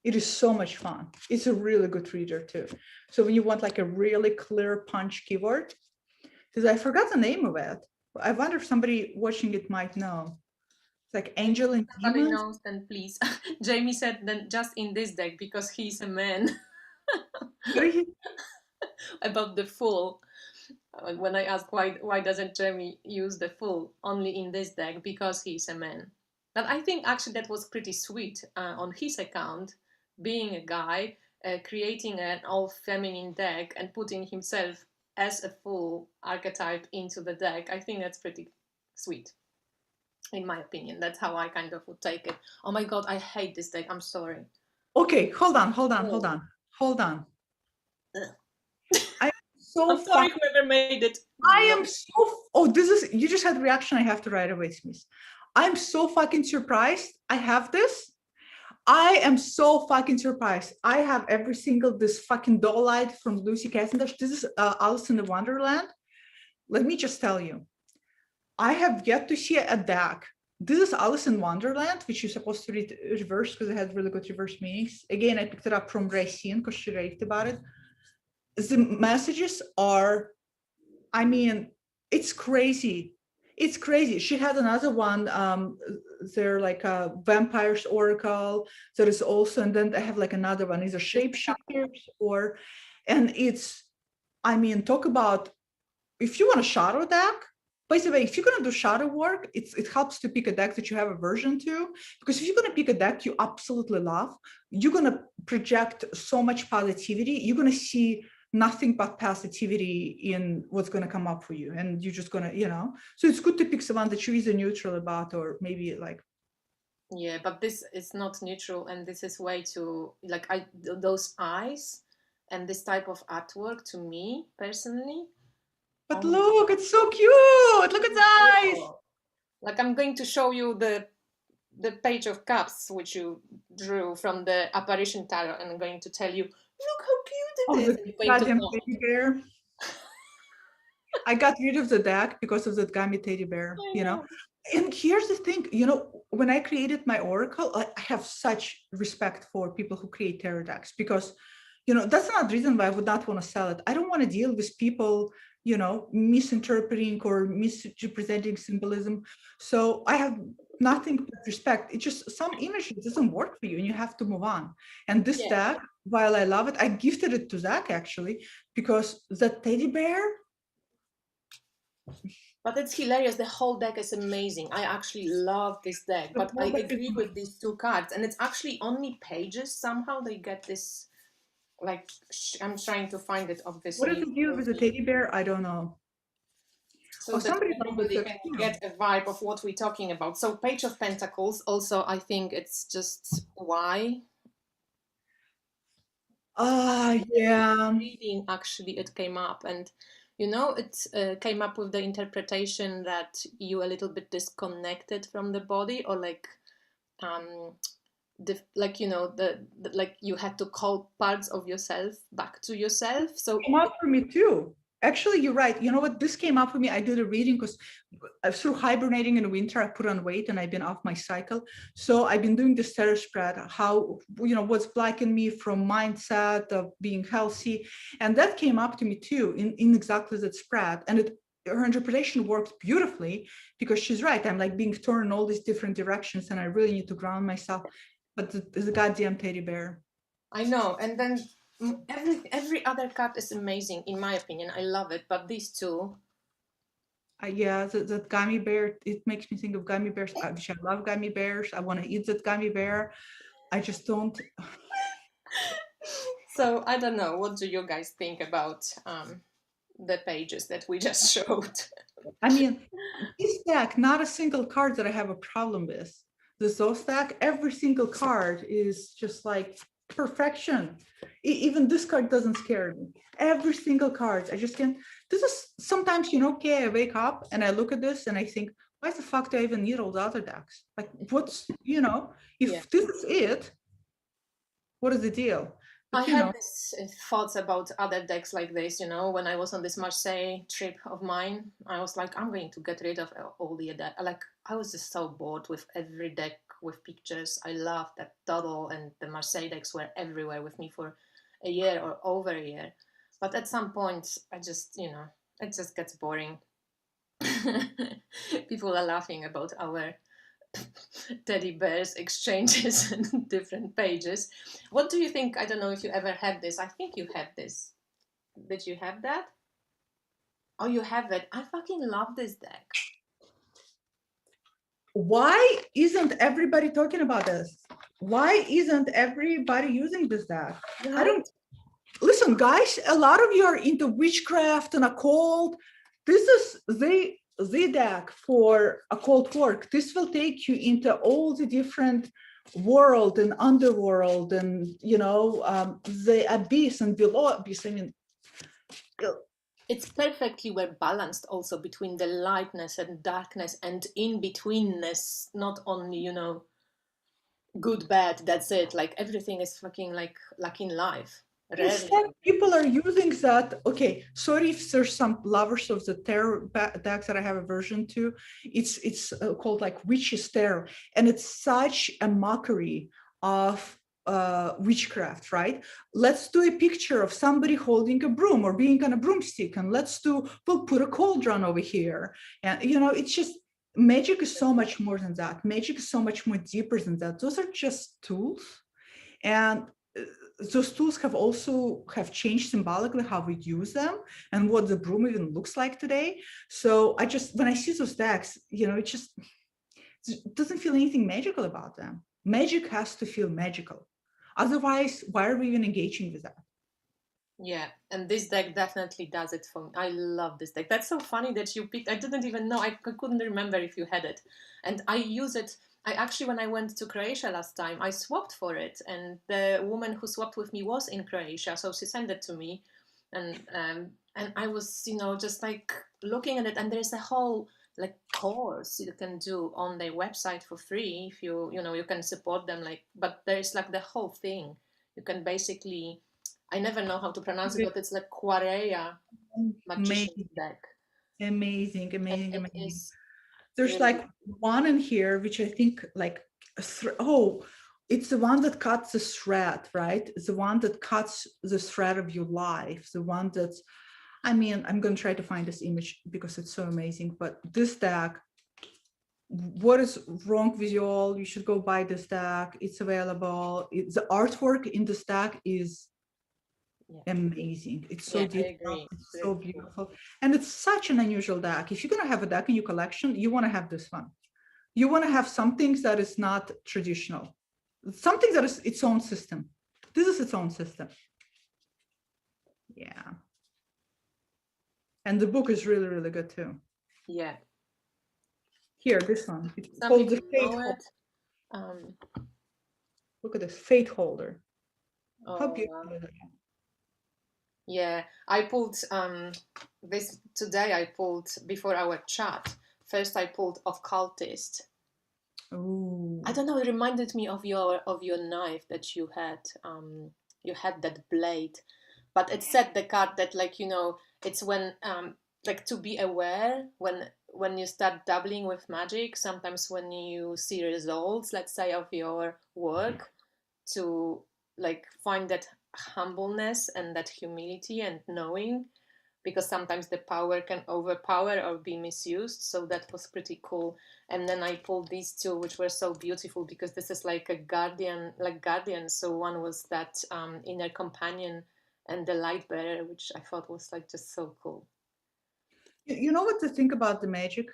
It is so much fun. It's a really good reader too. So when you want like a really clear punch keyword, because I forgot the name of it. I wonder if somebody watching it might know. It's like angel and demons. Somebody knows, then please. Jamie said then just in this deck because he's a man. About the Fool. When I asked why doesn't Jamie use the Fool only in this deck, because he's a man. But I think actually that was pretty sweet on his account, being a guy, creating an all feminine deck and putting himself as a fool archetype into the deck. I think that's pretty sweet, in my opinion. That's how I kind of would take it. Oh my God, I hate this deck. I'm sorry. Okay, hold on. I'm sorry, whoever made it. I am so, this is, you just had a reaction I have to right away, Smith. I'm so fucking surprised I have this. I am so fucking surprised. I have every single, this fucking Dollite from Lucy Cavendish. This is Alice in the Wonderland. Let me just tell you, I have yet to see a deck. This is Alice in Wonderland, which you're supposed to read reverse because it had really good reverse meanings. Again, I picked it up from Raycian because she raved about it. The messages are, I mean, it's crazy. It's crazy. She had another one. They're like a Vampire's Oracle. There is also, and then I have like another one, either Shapeshifters or, and it's, I mean, talk about, if you want a shadow deck, by the way, if you're going to do shadow work, it helps to pick a deck that you have aversion to, because if you're going to pick a deck you absolutely love, you're going to project so much positivity. You're going to see nothing but positivity in what's going to come up for you, and you're just going to, you know, so it's good to pick someone that you're either neutral about or maybe like, yeah, but this is not neutral, and this is way too, like, those eyes and this type of artwork, to me personally. But look, it's so cute. Look at the eyes. Like, I'm going to show you the Page of Cups, which you drew from the Apparition Tarot, and I'm going to tell you, look how cute it is. Goddamn teddy bear. I got rid of the deck because of that gummy teddy bear, you know. And here's the thing, you know, when I created my Oracle, I have such respect for people who create tarot decks, because, you know, that's not the reason why I would not want to sell it. I don't want to deal with people, you know, misinterpreting or misrepresenting symbolism. So I have nothing but respect. It's just some image doesn't work for you and you have to move on. And this deck, while I love it, I gifted it to Zach actually, because the teddy bear. But it's hilarious. The whole deck is amazing. I actually love this deck, but I agree with these two cards. And it's actually only pages. Somehow they get this, like, I'm trying to find it, obviously. What is the deal with the teddy bear? I don't know. So somebody can get a vibe of what we're talking about. So Page of Pentacles, also, I think it's just why. Yeah. Reading, actually, it came up, and you know, it came up with the interpretation that you a little bit disconnected from the body, or like, like, you know, like you had to call parts of yourself back to yourself. So it came up for me too. Actually, you're right. You know what? This came up for me. I did a reading because through hibernating in the winter, I put on weight and I've been off my cycle. So I've been doing this tarot spread, how, what's blocking me from mindset of being healthy. And that came up to me too in exactly that spread. And her interpretation worked beautifully because she's right. I'm like being torn in all these different directions and I really need to ground myself. But the goddamn teddy bear. I know. And then every other card is amazing, in my opinion. I love it. But these two. Yeah, that gummy bear, it makes me think of gummy bears. I love gummy bears. I want to eat that gummy bear. I just don't. So I don't know. What do you guys think about the pages that we just showed? I mean, this deck, not a single card that I have a problem with. The Zoe deck, every single card is just like perfection. Even this card doesn't scare me. Every single card, I just can't. This is sometimes, okay, I wake up and I look at this and I think, why the fuck do I even need all the other decks? Like, what's, if this is it, what is the deal? But, I had these thoughts about other decks like this, when I was on this Marseille trip of mine. I was like, I'm going to get rid of all the decks. Like, I was just so bored with every deck with pictures. I loved that Doddle and the Marseille decks were everywhere with me for a year or over a year. But at some point, I just, it just gets boring. People are laughing about our teddy bears exchanges and different pages. What do you think? I don't know if you ever had this. I think you had this. Did you have that? Oh, you have it. I fucking love this deck. Why isn't everybody talking about this? Why isn't everybody using this deck? Right? I don't listen, guys. A lot of you are into witchcraft and occult. This is the deck for occult work. This will take you into all the different world and underworld and the abyss and below abyss. I mean, it's perfectly well balanced also between the lightness and darkness and in betweenness. Not only good, bad. That's it. Like everything is fucking like in life. Instead, people are using that. Okay, sorry if there's some lovers of the tarot decks that I have aversion to. It's called like witch's tarot, and it's such a mockery of witchcraft, right? Let's do a picture of somebody holding a broom or being on a broomstick, and we'll put a cauldron over here, and it's just magic is so much more than that. Magic is so much more deeper than that. Those are just tools, and those tools have changed symbolically how we use them and what the broom even looks like today. So when I see those decks, it doesn't feel anything magical about them. Magic has to feel magical. Otherwise, why are we even engaging with that? Yeah, and this deck definitely does it for me. I love this deck. That's so funny that you picked. I didn't even know. I couldn't remember if you had it. And I use it. I actually, when I went to Croatia last time, I swapped for it. And the woman who swapped with me was in Croatia. So she sent it to me. And I was, just like looking at it. And there's a whole like course you can do on their website for free if you can support them. But there's like the whole thing. You can basically... I never know how to pronounce it, but it's like Quareia magician deck. Amazing. There's like one in here, which I think like, it's the one that cuts the thread, right? It's the one that cuts the thread of your life. The one that's, I'm going to try to find this image because it's so amazing. But this deck, what is wrong with you all? You should go buy this deck. It's available. The artwork in this deck is amazing. It's so detailed. It's so beautiful, and it's such an unusual deck. If you're gonna have a deck in your collection, you want to have this one. You want to have something that is not traditional, something that is its own system. This is its own system. Yeah, and the book is really, really good too. Yeah. Here, this one. It's called the Fate Holder. Look at this Fate Holder. How beautiful is it? Yeah, I pulled this today. I pulled before our chat. First, I pulled Occultist. Ooh. I don't know. It reminded me of your knife that you had. You had that blade, but it said the card that it's when like to be aware when you start dabbling with magic, sometimes when you see results, let's say, of your work, to like find that humbleness and that humility and knowing, because sometimes the power can overpower or be misused. So that was pretty cool. And then I pulled these two, which were so beautiful, because this is like a guardian, like guardian. So one was that inner companion, and the light bearer, which I thought was like just so cool. You know what to think about the magic?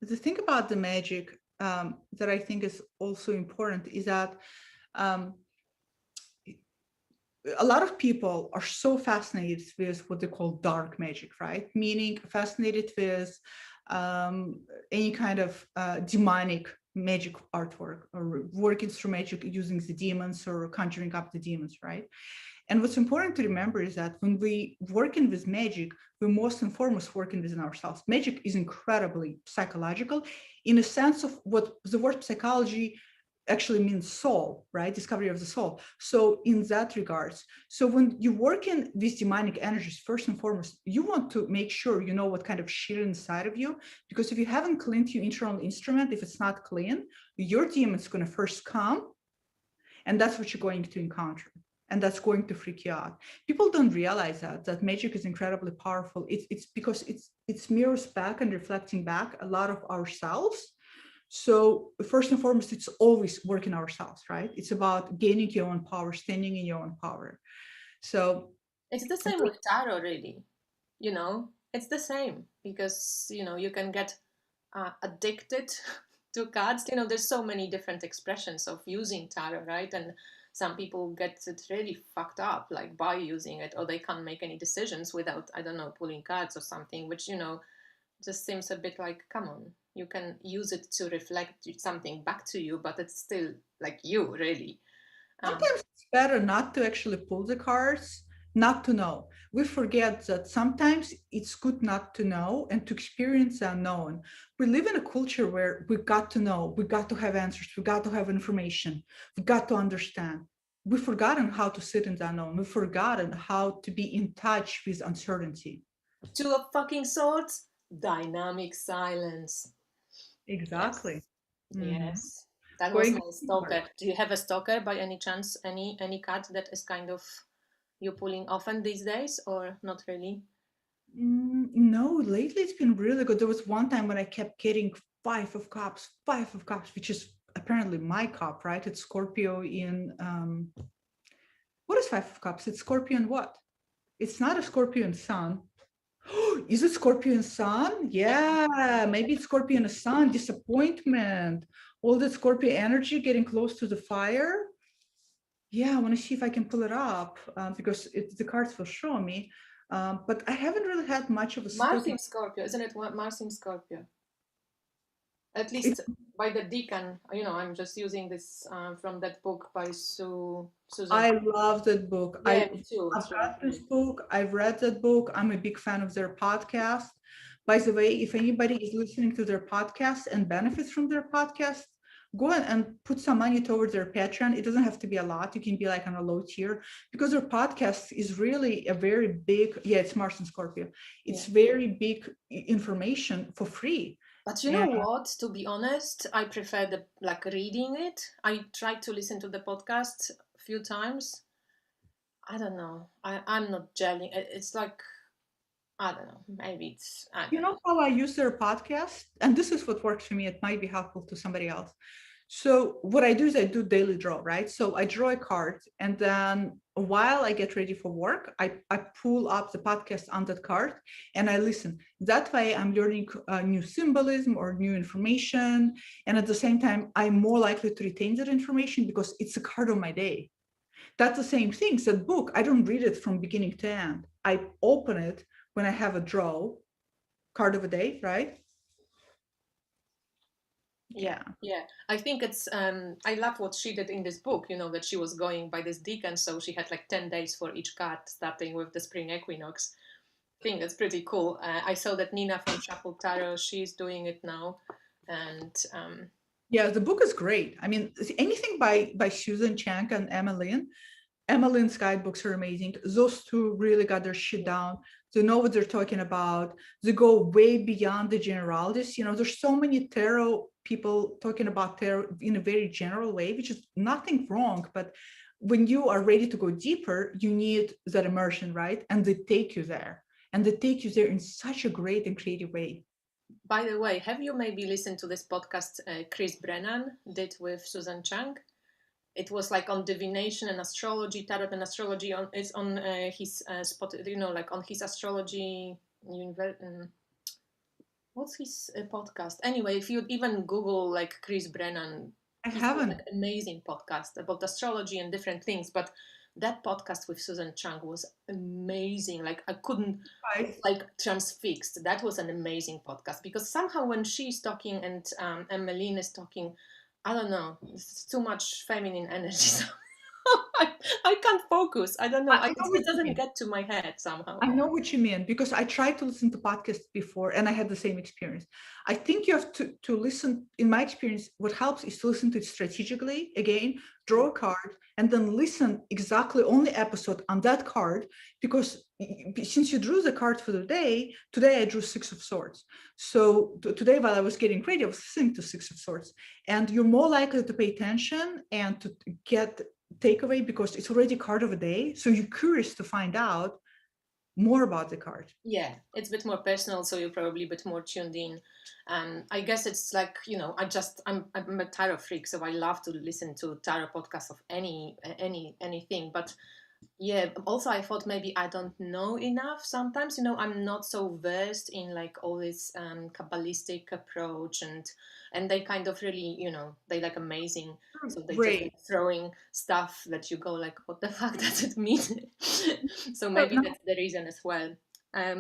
The thing about the magic that I think is also important is that a lot of people are so fascinated with what they call dark magic, right? Meaning fascinated with any kind of demonic magic artwork, or working through magic using the demons or conjuring up the demons, right? And what's important to remember is that when we working with magic, we're most and foremost working within ourselves. Magic is incredibly psychological in a sense of what the word psychology actually means soul, right? Discovery of the soul. So in that regards, so when you work in these demonic energies, first and foremost, you want to make sure you know what kind of shit inside of you, because if you haven't cleaned your internal instrument, if it's not clean, your demon's going to first come, and that's what you're going to encounter. And that's going to freak you out. People don't realize that magic is incredibly powerful. It's because it's mirrors back and reflecting back a lot of ourselves. So first and foremost, it's always working ourselves, right? It's about gaining your own power, standing in your own power. So it's the same with tarot, really. You know, it's the same, because you know you can get addicted to cards. You know, there's so many different expressions of using tarot, right? And some people get it really fucked up, like by using it, or they can't make any decisions without, I don't know, pulling cards or something, which, you know, just seems a bit like, come on, you can use it to reflect something back to you, but it's still like you, really. Sometimes it's better not to actually pull the cards, not to know. We forget that sometimes it's good not to know and to experience the unknown. We live in a culture where we got to know, we got to have answers, we got to have information, we got to understand. We've forgotten how to sit in the unknown. We've forgotten how to be in touch with uncertainty. Two of fucking swords, dynamic silence. Exactly. Yes. Mm-hmm. Yes. That was my stalker. Do you have a stalker by any chance? Any card that is kind of you pulling often these days, or not really? No, lately it's been really good. There was one time when I kept getting Five of Cups, which is apparently my cup, right? It's Scorpio in what is Five of Cups? It's Scorpio in what? It's not a Scorpio in Sun. Is it Scorpio in Sun? Yeah, maybe it's Scorpio in the Sun. Disappointment. All that Scorpio energy getting close to the fire. Yeah, I want to see if I can pull it up because the cards will show me. But I haven't really had much of a Mars in Scorpio, isn't it? Mars in Scorpio. At least by the deacon, you know, I'm just using this from that book by Susan. I love that book. Yeah, me too. I've got this book. I've read that book. I'm a big fan of their podcast. By the way, if anybody is listening to their podcast and benefits from their podcast, go ahead and put some money towards their Patreon. It doesn't have to be a lot. You can be like on a low tier, because their podcast is really a very big, it's Mars and Scorpio. It's very big information for free. But you know what? To be honest, I prefer the like reading it. I tried to listen to the podcast a few times. I don't know. I'm not gelling. It's like, I don't know. Maybe it's. You know how I use their podcast? And this is what works for me. It might be helpful to somebody else. So what I do is I do daily draw, right? So I draw a card, and then while I get ready for work, I pull up the podcast on that card and I listen. That way I'm learning new symbolism or new information. And at the same time, I'm more likely to retain that information because it's a card of my day. That's the same thing. That book, I don't read it from beginning to end. I open it when I have a draw card of a day, right? Yeah. I think it's I love what she did in this book, you know, that she was going by this deacon, so she had like 10 days for each card, starting with the spring equinox. I think that's pretty cool. I saw that Nina from Shuffle Tarot, she's doing it now. And yeah, the book is great. I mean, anything by Susan Chang and Emma Lynn's guidebooks are amazing. Those two really got their shit down. They know what they're talking about. They go way beyond the generalities. You know, there's so many tarot people talking about tarot in a very general way, which is nothing wrong. But when you are ready to go deeper, you need that immersion, right? And they take you there. And they take you there in such a great and creative way. By the way, have you maybe listened to this podcast Chris Brennan did with Susan Chang? It was like on divination and astrology, tarot and astrology. It's on his spot, you know, like on his astrology. What's his podcast? Anyway, if you even Google like Chris Brennan, I he's haven't. got an amazing podcast about astrology and different things. But that podcast with Susan Chang was amazing. Like I couldn't like transfixed. That was an amazing podcast because somehow when she's talking and Emmeline is talking, I don't know, it's too much feminine energy. I can't focus. I don't know. It doesn't get to my head somehow. I know what you mean because I tried to listen to podcasts before and I had the same experience. I think you have to listen. In my experience, what helps is to listen to it strategically. Again, draw a card and then listen exactly on the episode on that card. Because since you drew the card for the day, today I drew Six of Swords. So today, while I was getting ready, I was listening to Six of Swords, and you're more likely to pay attention and to get takeaway because it's already card of a day, so you're curious to find out more about the card. Yeah, it's a bit more personal, so you're probably a bit more tuned in. I guess it's like, you know, I'm a tarot freak, so I love to listen to tarot podcasts of anything. But yeah, also I thought maybe I don't know enough sometimes, you know, I'm not so versed in like all this Kabbalistic approach, and they kind of really, you know, they like amazing, so they just like throwing stuff that you go like, what the fuck does it mean? So maybe that's the reason as well.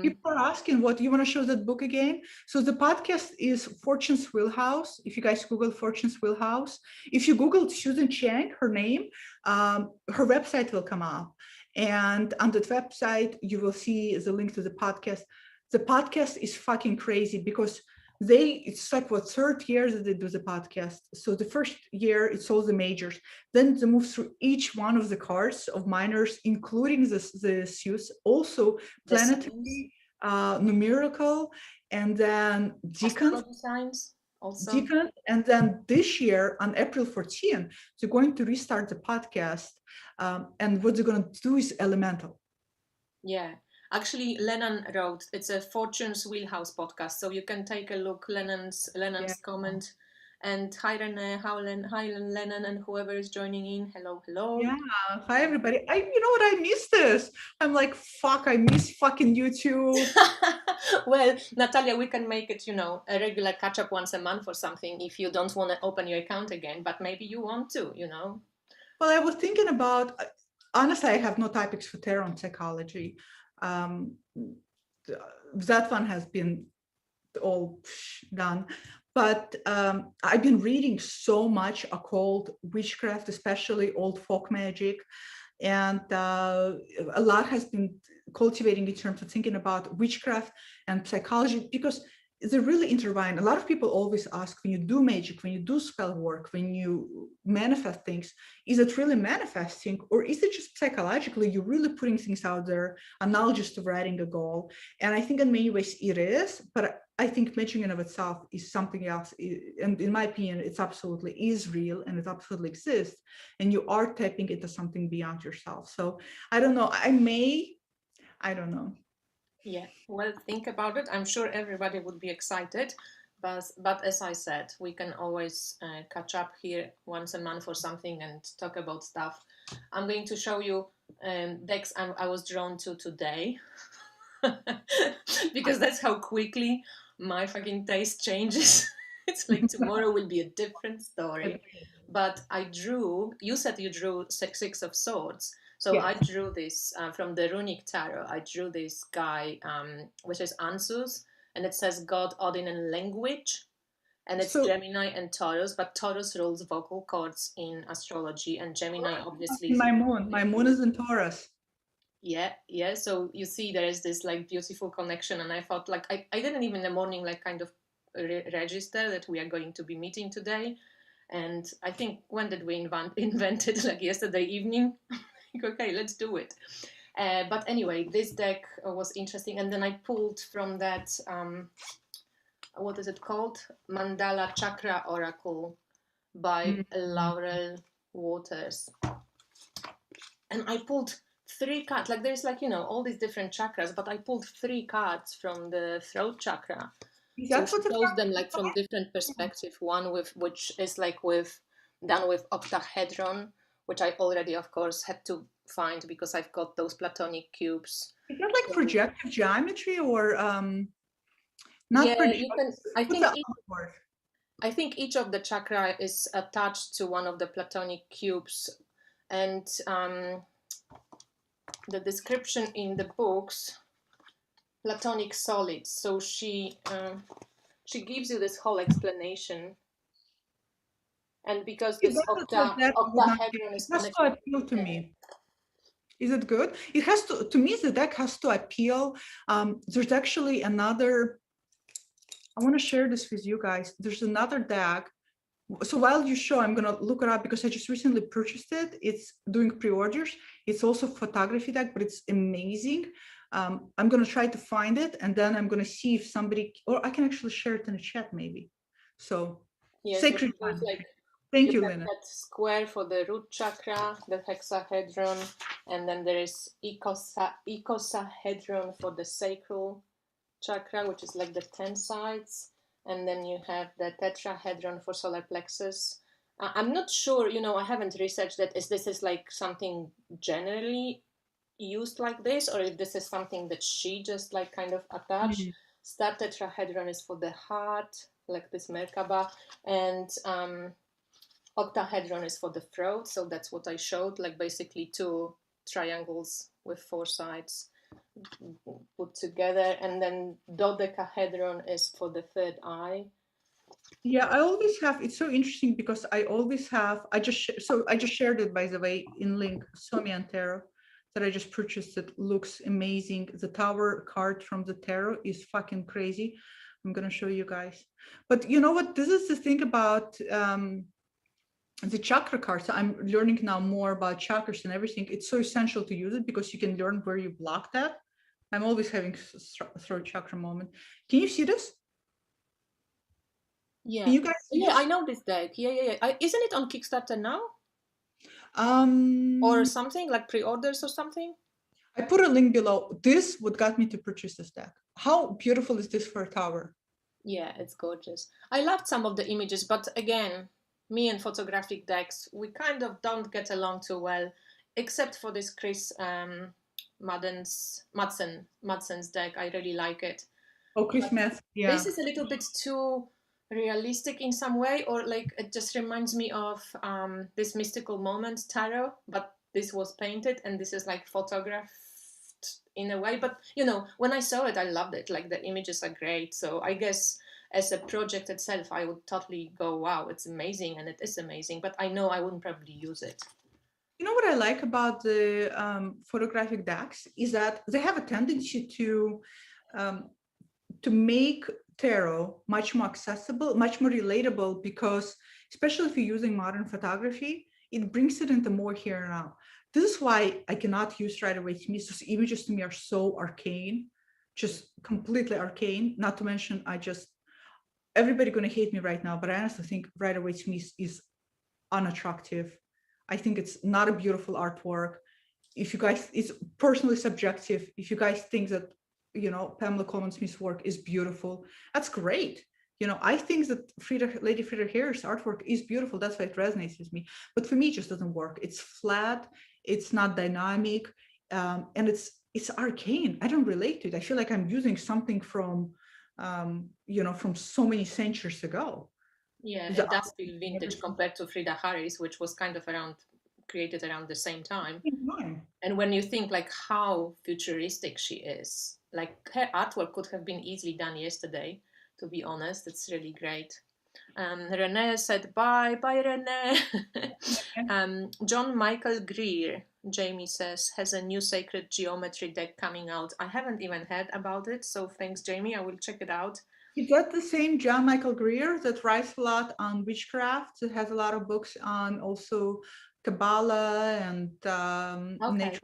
People are asking, what you want to show that book again? So the podcast is Fortune's Wheelhouse. If you guys Google Fortune's Wheelhouse, if you Google Susan Chang, her name, her website will come up. And on that website, you will see the link to the podcast. The podcast is fucking crazy because it's like what third year that they do the podcast. So the first year it's all the majors, then they move through each one of the cards of minors, including the suits, also planetary, numerical, and then deacon signs also. Deacon, and then this year on April 14, they're going to restart the podcast, and what they're going to do is elemental. Yeah. Actually, Lennon wrote, it's a Fortune's Wheelhouse podcast, so you can take a look, Lennon's comment. And hi Renee, hi Lennon, and whoever is joining in. Hello. Yeah, hi everybody. You know what? I miss this. I'm like, fuck, I miss fucking YouTube. Well, Natalia, we can make it, you know, a regular catch up once a month or something if you don't want to open your account again, but maybe you want to, you know. Well, I was thinking about, honestly, I have no topics for tarot and psychology. That one has been all done. But I've been reading so much occult witchcraft, especially old folk magic. And a lot has been cultivating in terms of thinking about witchcraft and psychology, because they're really intertwined. A lot of people always ask, when you do magic, when you do spell work, when you manifest things, is it really manifesting, or is it just psychologically you're really putting things out there, analogous to writing a goal? And I think in many ways it is, but I think magic in of itself is something else. And in my opinion, it's absolutely is real and it absolutely exists. And you are tapping into something beyond yourself. So I don't know, I don't know. Yeah, well, think about it. I'm sure everybody would be excited, but as I said, we can always catch up here once a month or something and talk about stuff. I'm going to show you decks I was drawn to today, because that's how quickly my fucking taste changes. It's like tomorrow will be a different story. But you said you drew Six of Swords. So yes. I drew this from the Runic Tarot. I drew this guy, which is Ansus, and it says God, Odin, and language. And it's Gemini and Taurus, but Taurus rules vocal cords in astrology, and Gemini obviously. My moon is in Taurus. Yeah. So you see, there is this like beautiful connection, and I thought like I didn't even in the morning like kind of register that we are going to be meeting today, and I think when did we invent it? Like yesterday evening. Okay, let's do it. But anyway, this deck was interesting. And then I pulled from that, what is it called? Mandala Chakra Oracle by Laurel Waters. And I pulled 3 cards. Like there's like, you know, all these different chakras, but I pulled 3 cards from the throat chakra. So she shows them like from different perspective. One with which is like with done with octahedron, which I already, of course, had to find because I've got those platonic cubes. Is that like projective geometry or not? Yeah, you can. I think each of the chakra is attached to one of the platonic cubes, and the description in the books, platonic solids. So she gives you this whole explanation. And because this octahedron is has to appeal to me. Is it good? It has to me, the deck has to appeal. There's actually another, I want to share this with you guys. There's another deck. So while you show, I'm going to look it up because I just recently purchased it. It's doing pre-orders. It's also a photography deck, but it's amazing. I'm going to try to find it, and then I'm going to see if somebody, or I can actually share it in the chat maybe. So yeah, sacred so like, thank you, Lena. That square for the root chakra, the hexahedron, and then there is icosahedron for the sacral chakra, which is like the 10 sides. And then you have the tetrahedron for solar plexus. I'm not sure, you know, I haven't researched that if this is like something generally used like this, or if this is something that she just like kind of attached. Star tetrahedron is for the heart, like this Merkaba, and octahedron is for the throat. So that's what I showed, like basically 2 triangles with 4 sides put together, and then dodecahedron is for the 3rd eye. Yeah, I always have, it's so interesting because I always have, I just shared it, by the way, in link, Somian Tarot, that I just purchased. It looks amazing. The Tower card from the tarot is fucking crazy. I'm going to show you guys. But you know what? This is the thing about the chakra cards. I'm learning now more about chakras and everything. It's so essential to use it because you can learn where you block that. I'm always having throat chakra moment. Can you see this? Yeah. Can you guys see this? I know this deck. Yeah. Isn't it on Kickstarter now? Or something like pre-orders or something? I put a link below. This what got me to purchase this deck. How beautiful is this for a tower? Yeah, it's gorgeous. I loved some of the images, but again, me and photographic decks, we kind of don't get along too well, except for this Chris Madsen's deck. I really like it. Oh, Chris Madsen, yeah. This is a little bit too realistic in some way, or like it just reminds me of this Mystical Moments tarot, but this was painted and this is like photographed in a way. But you know, when I saw it, I loved it. Like the images are great. So I guess as a project itself, I would totally go, wow, it's amazing, and it is amazing. But I know I wouldn't probably use it. You know what I like about the photographic decks is that they have a tendency to make tarot much more accessible, much more relatable, because especially if you're using modern photography, it brings it into more here and now. This is why I cannot use Rider Waite Smith. Those images to me are so arcane, just completely arcane. Not to mention, everybody gonna hate me right now, but I honestly think Rider Waite Smith is unattractive. I think it's not a beautiful artwork. If you guys, it's personally subjective. If you guys think that, you know, Pamela Coleman Smith's work is beautiful, that's great. You know, I think that Lady Frida Hare's artwork is beautiful. That's why it resonates with me. But for me, it just doesn't work. It's flat. It's not dynamic, and it's arcane. I don't relate to it. I feel like I'm using something from, you know, from so many centuries ago. Yeah, it does feel vintage compared to Frida Harris, which was kind of created around the same time. And when you think like how futuristic she is, like her artwork could have been easily done yesterday, to be honest. It's really great. Renee said bye Renee. John Michael Greer, Jamie says, has a new sacred geometry deck coming out. I haven't even heard about it, so thanks, Jamie. I will check it out. Is that the same John Michael Greer that writes a lot on witchcraft? It has a lot of books on also Kabbalah and nature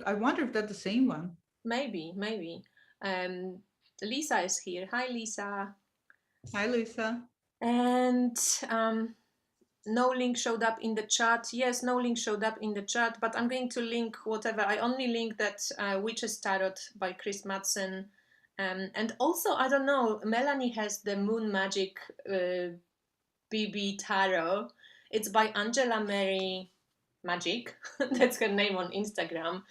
I wonder if that's the same one. Maybe. Lisa is here. Hi, Lisa. Hi, Lisa. And no link showed up in the chat. Yes, no link showed up in the chat, but I'm going to link whatever. I only link that Witch's Tarot by Chris Madsen. And also, I don't know, Melanie has the Moon Magic BB Tarot. It's by Angela Mary Magic. That's her name on Instagram.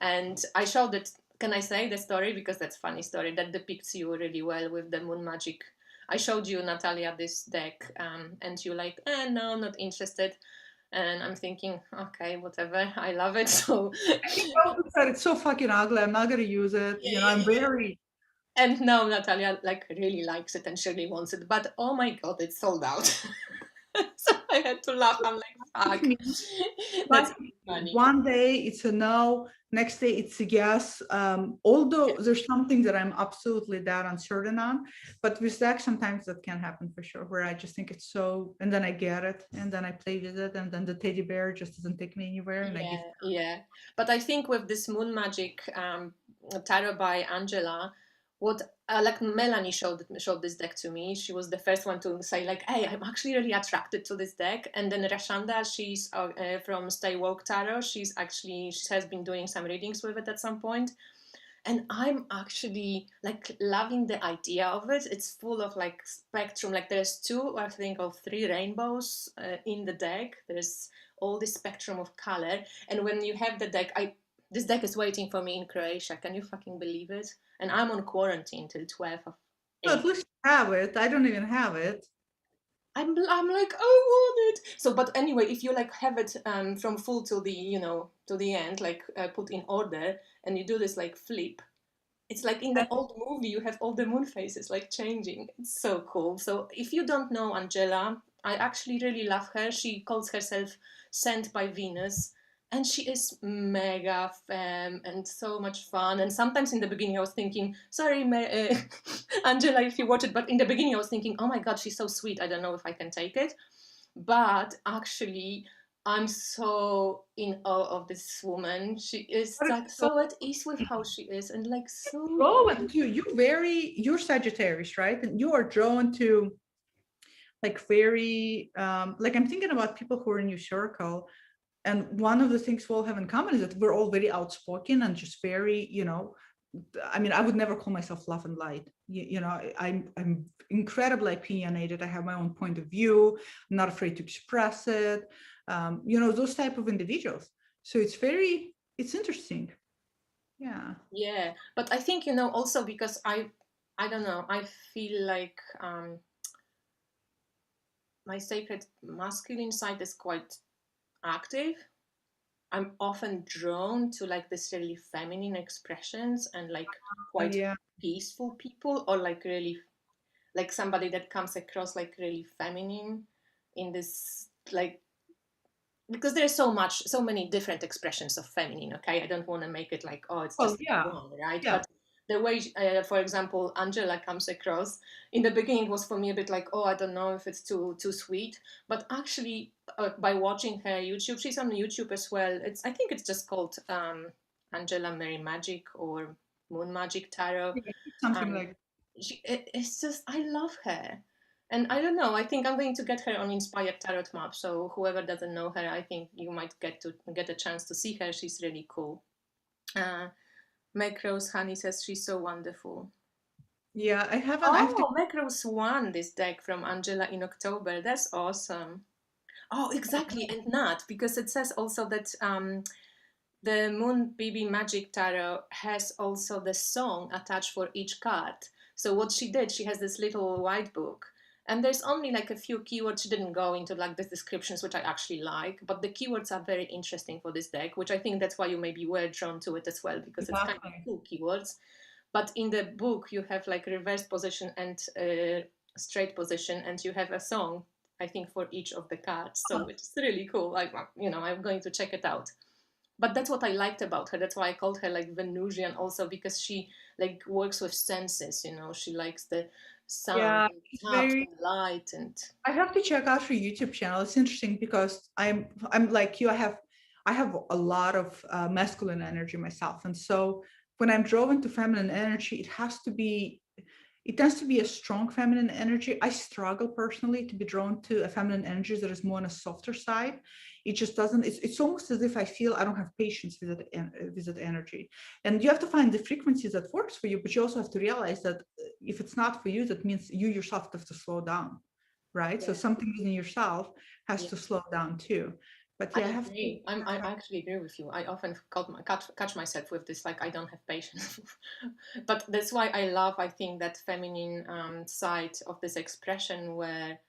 And I showed it. Can I say the story? Because that's a funny story that depicts you really well with the Moon Magic. I showed you, Natalia, this deck, and you like, no, not interested. And I'm thinking, okay, whatever, I love it. So it's so fucking ugly. I'm not gonna use it. You know, I'm very. And now Natalia like really likes it and she really wants it, but oh my god, it's sold out. So I had to laugh. I'm like, fuck. That's funny. One day it's a no, next day it's a yes. Although there's something that I'm absolutely that uncertain on, but with that sometimes that can happen for sure, where I just think it's so, and then I get it, and then I play with it, and then the teddy bear just doesn't take me anywhere. And yeah. But I think with this Moon Magic tarot by Angela, what like Melanie showed this deck to me. She was the first one to say like, hey, I'm actually really attracted to this deck. And then Rashanda, she's from Stay Woke Tarot. She has been doing some readings with it at some point. And I'm actually like loving the idea of it. It's full of like spectrum. Like there's 2, I think, or 3 rainbows in the deck. There's all this spectrum of color. And when you have the deck, this deck is waiting for me in Croatia. Can you fucking believe it? And I'm on quarantine till 12th of April. At least you have it. I don't even have it. I'm like, I want it. So, but anyway, if you like have it from full till the, to the end, like put in order, and you do this like flip, it's like in the old movie, you have all the moon phases like changing. It's so cool. So if you don't know Angela, I actually really love her. She calls herself Sent by Venus. And she is mega femme and so much fun. And sometimes in the beginning I was thinking, sorry, Angela, if you watch it, but in the beginning I was thinking, oh my God, she's so sweet. I don't know if I can take it. But actually, I'm so in awe of this woman. She is like so at ease with how she is, and like so. Drawn to you're Sagittarius, right? And you are drawn to like very like I'm thinking about people who are in your circle. And one of the things we all have in common is that we're all very outspoken and just very, I mean, I would never call myself love and light. I'm incredibly opinionated. I have my own point of view. I'm not afraid to express it. Those type of individuals. So it's interesting. Yeah. Yeah, but I think also because I don't know. I feel like my sacred masculine side is quite active. I'm often drawn to like this really feminine expressions and like quite peaceful people, or like really like somebody that comes across like really feminine in this like, because there's so many different expressions of feminine. Okay, I don't want to make it like, oh, it's just one, right? Yeah. But the way, for example, Angela comes across in the beginning was for me a bit like, oh, I don't know if it's too sweet. But actually, by watching her YouTube, she's on YouTube as well. I think it's just called Angela Mary Magic or Moon Magic Tarot. Something like. It's just, I love her. And I don't know, I think I'm going to get her on Inspired Tarot Map. So whoever doesn't know her, I think you might get a chance to see her. She's really cool. Meg Rose Honey says she's so wonderful. Yeah, I haven't. Meg Rose won this deck from Angela in October. That's awesome. Oh, exactly. And Nat, because it says also that the Moon BB Magic Tarot has also the song attached for each card. So what she did, she has this little white book. And there's only like a few keywords. She didn't go into like the descriptions, which I actually like. But the keywords are very interesting for this deck, which I think that's why you maybe were drawn to it as well, because it's kind of cool keywords. But in the book, you have like reverse position and straight position, and you have a song, I think, for each of the cards. So it's really cool. I'm going to check it out. But that's what I liked about her. That's why I called her like Venusian also, because she like works with senses. She likes the sound, and light, and I have to check out her YouTube channel. It's interesting because I'm like you. I have a lot of masculine energy myself. And so when I'm drawn to feminine energy, it tends to be a strong feminine energy. I struggle personally to be drawn to a feminine energy that is more on a softer side. It just doesn't, it's almost as if I feel I don't have patience with that energy. And you have to find the frequencies that works for you, but you also have to realize that if it's not for you, that means you yourself have to slow down, right? So something within yourself has to slow down too. But yeah, I agree. I actually agree with you. I often catch myself with this, like I don't have patience. But that's why I love, I think, that feminine side of this expression where,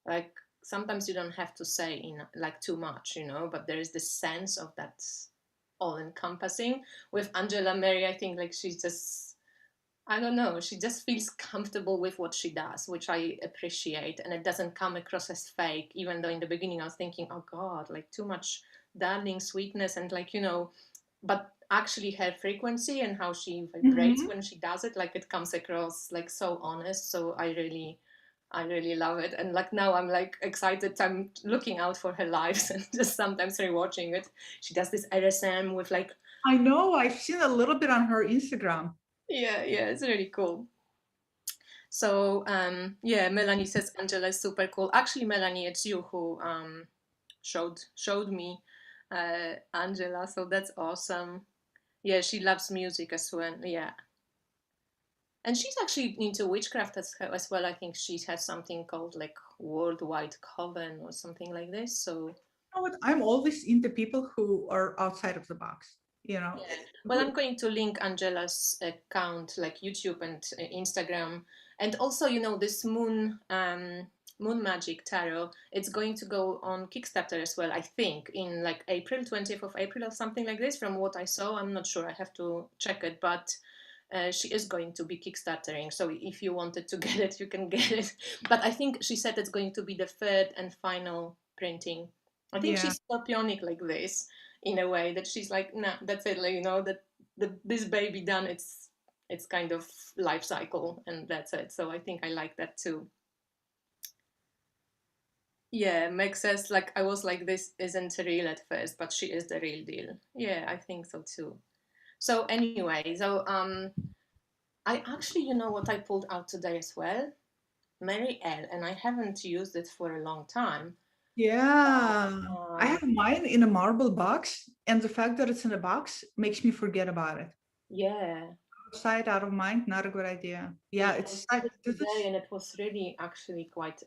like, sometimes you don't have to say in like too much, you know, but there is this sense of that all encompassing. With Angela Mary, I think like she's just, I don't know, she just feels comfortable with what she does, which I appreciate. And it doesn't come across as fake, even though in the beginning I was thinking, oh God, like too much darling sweetness and like, you know, but actually her frequency and how she vibrates when she does it, like it comes across like so honest. So I really love it. And like now I'm like excited. I'm looking out for her lives and just sometimes rewatching it. She does this RSM with like, I know, I've seen a little bit on her Instagram. yeah, it's really cool. So yeah, Melanie says Angela is super cool. Actually, Melanie, it's you who showed me Angela, so that's awesome. Yeah, she loves music as well. Yeah, and she's actually into witchcraft as well. I think she has something called like Worldwide Coven or something like this. So You know what? I'm always into people who are outside of the box, you know. yeah. Well, I'm going to link Angela's account, like YouTube and Instagram, and also, you know, this Moon Magic Tarot. It's going to go on Kickstarter as well. I think in like April, 20th of April or something like this. From what I saw, I'm not sure. I have to check it, but. She is going to be kickstartering, so if you wanted to get it, you can get it. But I think she said it's going to be the third and final printing. I think she's scorpionic like this, in a way that she's like, nah, that's it, like, you know, that this baby done its kind of life cycle and that's it. So I think I like that too. Yeah, Meg says like I was like, this isn't real at first, but she is the real deal. Yeah, I think so too. So anyway, so I actually, you know what I pulled out today as well? Mary L, and I haven't used it for a long time. Yeah, I have mine in a marble box, and the fact that it's in a box makes me forget about it. Yeah. Sight out of mind, not a good idea. Yeah, it's like today, and it was really actually quite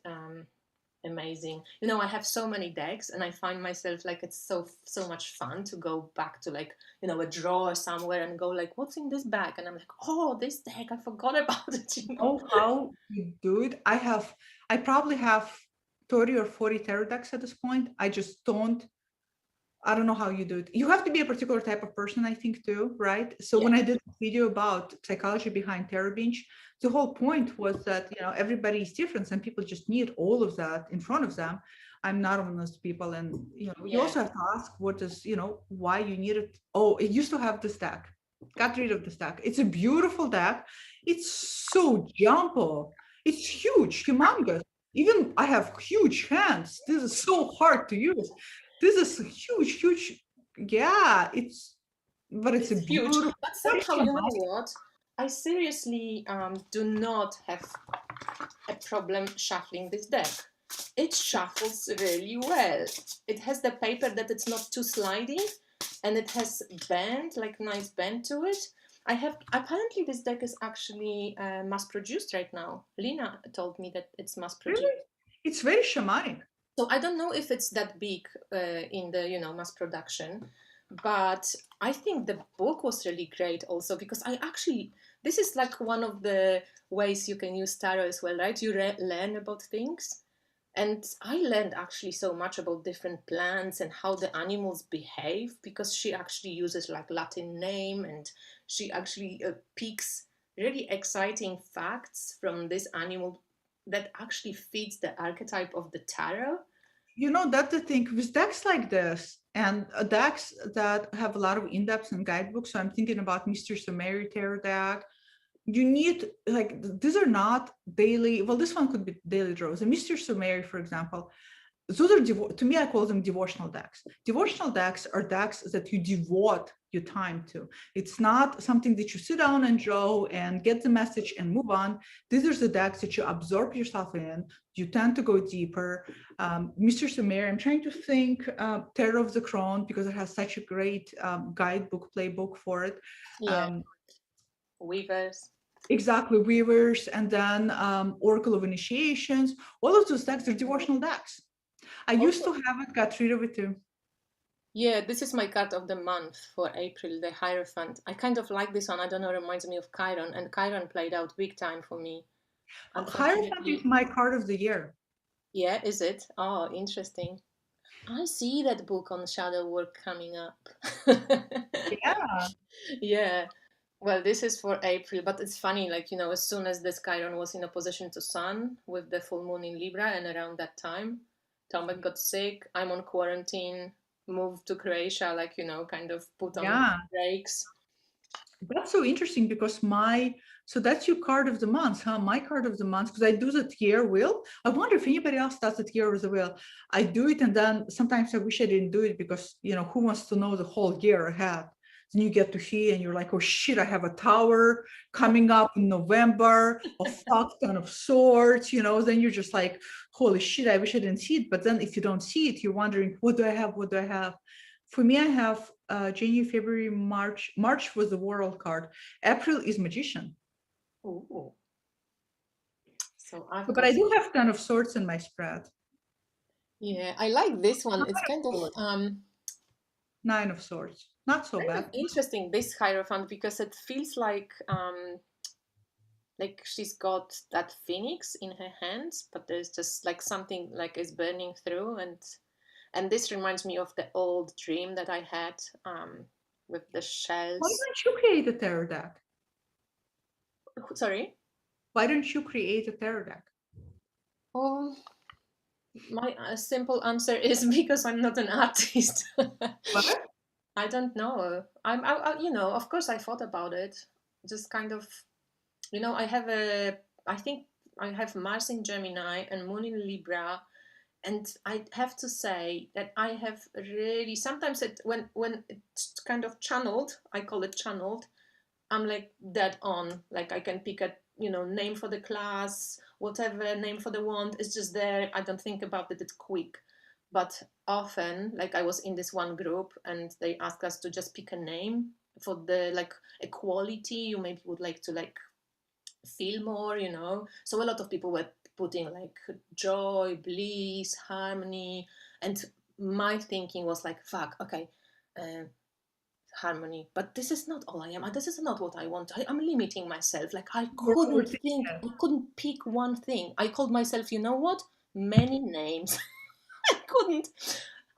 amazing. You know, I have so many decks, and I find myself like it's so much fun to go back to like, you know, a drawer somewhere and go like, what's in this bag? And I'm like, oh, this deck, I forgot about it. You know? Oh, how you do it? I probably have 30 or 40 tarot decks at this point. I don't know how you do it. You have to be a particular type of person, I think, too, right? So when I did a video about psychology behind tarot binge, the whole point was that, you know, everybody is different. Some people just need all of that in front of them. I'm not one of those people. And, you know, you also have to ask what is, you know, why you need it. Oh, it used to have this deck. Got rid of this deck. It's a beautiful deck. It's so jumbo. It's huge, humongous. Even I have huge hands. This is so hard to use. This is huge. Yeah, it's a beautiful. Huge. But somehow, you know what? I seriously do not have a problem shuffling this deck. It shuffles really well. It has the paper that it's not too sliding, and it has bend, like nice bend to it. Apparently this deck is actually mass produced right now. Lena told me that it's mass produced. Really? It's very shamanic. So I don't know if it's that big in the, you know, mass production, but I think the book was really great also, because this is like one of the ways you can use tarot as well, right? You learn about things. And I learned actually so much about different plants and how the animals behave, because she actually uses like Latin name, and she actually picks really exciting facts from this animal that actually fits the archetype of the tarot. You know, that's the thing with decks like this, and decks that have a lot of in-depth and guidebooks. So I'm thinking about Mr. Sumeri tarot deck. You need, like, these are not daily. Well, this one could be daily draws. And Mr. Sumeri, for example, those are, to me, I call them devotional decks. Devotional decks are decks that you devote your time to. It's not something that you sit down and draw and get the message and move on. These are the decks that you absorb yourself in. You tend to go deeper. Mr. Sumer, I'm trying to think, Terror of the Crown, because it has such a great guidebook, playbook for it. Yeah. Weavers. Exactly, Weavers, and then Oracle of Initiations. All of those decks are devotional decks. I used to have it, got rid of it too. Yeah, this is my card of the month for April, the Hierophant. I kind of like this one. I don't know, reminds me of Chiron, and Chiron played out big time for me. Hierophant is my card of the year. Yeah, is it? Oh, interesting. I see that book on shadow work coming up. Yeah. Yeah. Well, this is for April, but it's funny, like, you know, as soon as this Chiron was in opposition to Sun with the full moon in Libra, and around that time, Tomek got sick. I'm on quarantine, moved to Croatia, like, you know, kind of put on brakes. That's so interesting because so that's your card of the month, huh? My card of the month, because I do the tier wheel. I wonder if anybody else does the tier of the wheel. I do it, and then sometimes I wish I didn't do it because, you know, who wants to know the whole year ahead? Then you get to see and you're like, oh shit, I have a tower coming up in November, a fuck ton of swords, you know, then you're just like, holy shit, I wish I didn't see it. But then if you don't see it, you're wondering, what do I have? What do I have? For me, I have January, February, March. March was the World card. April is Magician. Ooh. So but I do have kind of swords in my spread. Yeah, I like this one. It's kind of Nine of Swords. Not so bad. Interesting, this Hierophant, because it feels like she's got that phoenix in her hands, but there's just like something like is burning through, and this reminds me of the old dream that I had with the shells. Why don't you create a tarot deck? Sorry? Why don't you create a tarot deck? Oh, my simple answer is because I'm not an artist. What? I don't know. I you know, of course I thought about it. Just kind of, you know, I think I have Mars in Gemini and Moon in Libra, and I have to say that I have really, sometimes when it's kind of channeled, I call it channeled, I'm like dead on. Like I can pick a, you know, name for the class, whatever name for the wand is just there. I don't think about it. It's quick. But often, like I was in this one group and they asked us to just pick a name for the like equality you maybe would like to like feel more, you know. So a lot of people were putting like joy, bliss, harmony, and my thinking was like, fuck, okay, harmony, but this is not all I am. This is not what I want. I'm limiting myself. Like I couldn't pick one thing. I called myself, you know what, many names.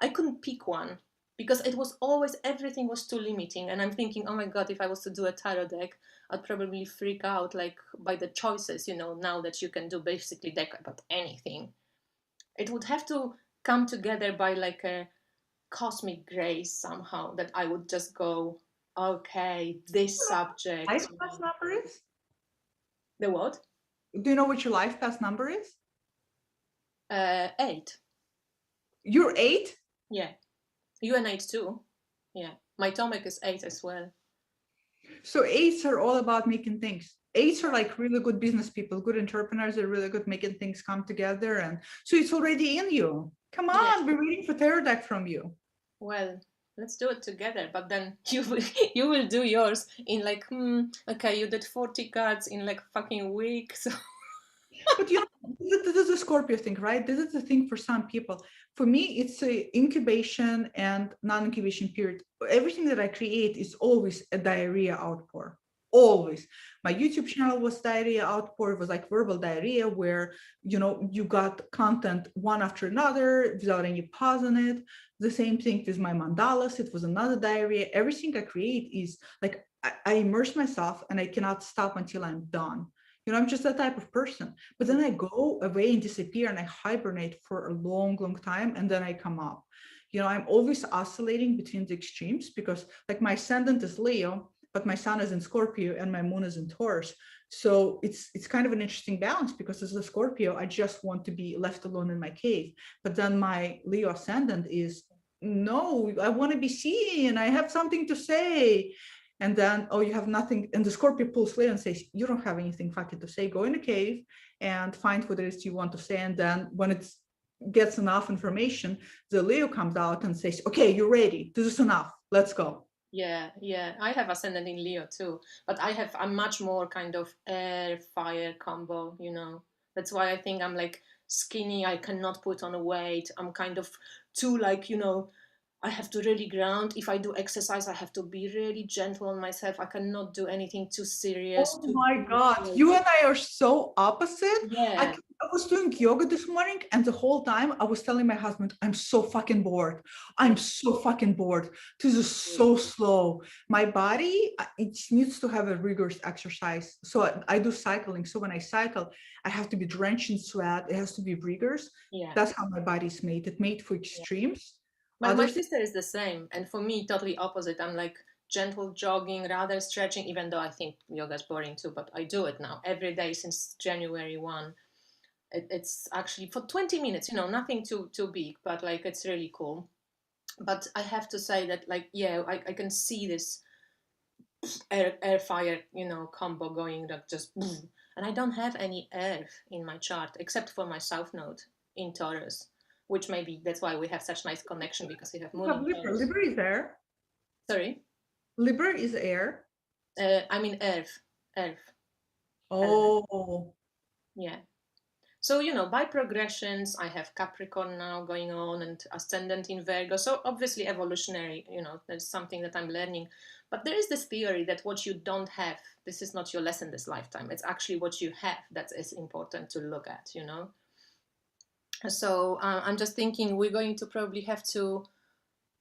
I couldn't pick one because it was always, everything was too limiting, and I'm thinking, oh my god, if I was to do a tarot deck, I'd probably freak out like by the choices, you know, now that you can do basically deck about anything. It would have to come together by like a cosmic grace somehow, that I would just go, okay, this subject. Life path number is? The what? Do you know what your life path number is? 8. You're 8? Yeah. You and 8 too. Yeah. My Tomek is 8 as well. So 8s are all about making things. 8s are like really good business people, good entrepreneurs. They're really good making things come together. And so it's already in you. Come on, yes. We're waiting for tarot deck from you. Well, let's do it together. But then you will do yours in like, okay, you did 40 cards in like fucking week. So. But you know, this is a Scorpio thing, right? This is the thing for some people. For me, it's a incubation and non-incubation period. Everything that I create is always a diarrhea outpour. Always. My YouTube channel was diarrhea outpour. It was like verbal diarrhea where, you know, you got content one after another without any pause in it. The same thing with my mandalas. It was another diarrhea. Everything I create is like, I immerse myself and I cannot stop until I'm done. You know, I'm just that type of person. But then I go away and disappear and I hibernate for a long, long time. And then I come up. You know, I'm always oscillating between the extremes because like my ascendant is Leo, but my sun is in Scorpio and my moon is in Taurus. So it's kind of an interesting balance, because as a Scorpio, I just want to be left alone in my cave. But then my Leo ascendant is, no, I want to be seen. I have something to say. And then, oh, you have nothing. And the Scorpio pulls Leo and says, you don't have anything fucking to say. Go in a cave and find what it is you want to say. And then when it gets enough information, the Leo comes out and says, okay, you're ready. This is enough. Let's go. Yeah, I have ascendant in Leo too, but I'm much more kind of air fire combo, you know. That's why I think I'm like skinny. I cannot put on a weight. I'm kind of too, like, you know, I have to really ground. If I do exercise, I have to be really gentle on myself. I cannot do anything too serious. Oh my God, you and I are so opposite. Yeah. I was doing yoga this morning, and the whole time I was telling my husband, I'm so fucking bored. I'm so fucking bored. This is so slow. My body, it needs to have a rigorous exercise. So I do cycling. So when I cycle, I have to be drenched in sweat. It has to be rigorous. Yeah. That's how my body's made. It's made for extremes. But my sister is the same. And for me, totally opposite. I'm like gentle jogging, rather stretching, even though I think yoga is boring too, but I do it now every day since January 1. It's actually for 20 minutes, you know, nothing too big, but like it's really cool. But I have to say that, like, yeah, I can see this air fire, you know, combo going, like just boom. And I don't have any earth in my chart except for my south node in Taurus, which maybe that's why we have such nice connection, because we have moon in Taurus. Libra is air. Sorry? Libra is air. I mean earth. Oh. Yeah. So, you know, by progressions, I have Capricorn now going on and ascendant in Virgo. So obviously evolutionary, you know, there's something that I'm learning. But there is this theory that what you don't have, this is not your lesson this lifetime. It's actually what you have that is important to look at, you know. So I'm just thinking we're going to probably have to,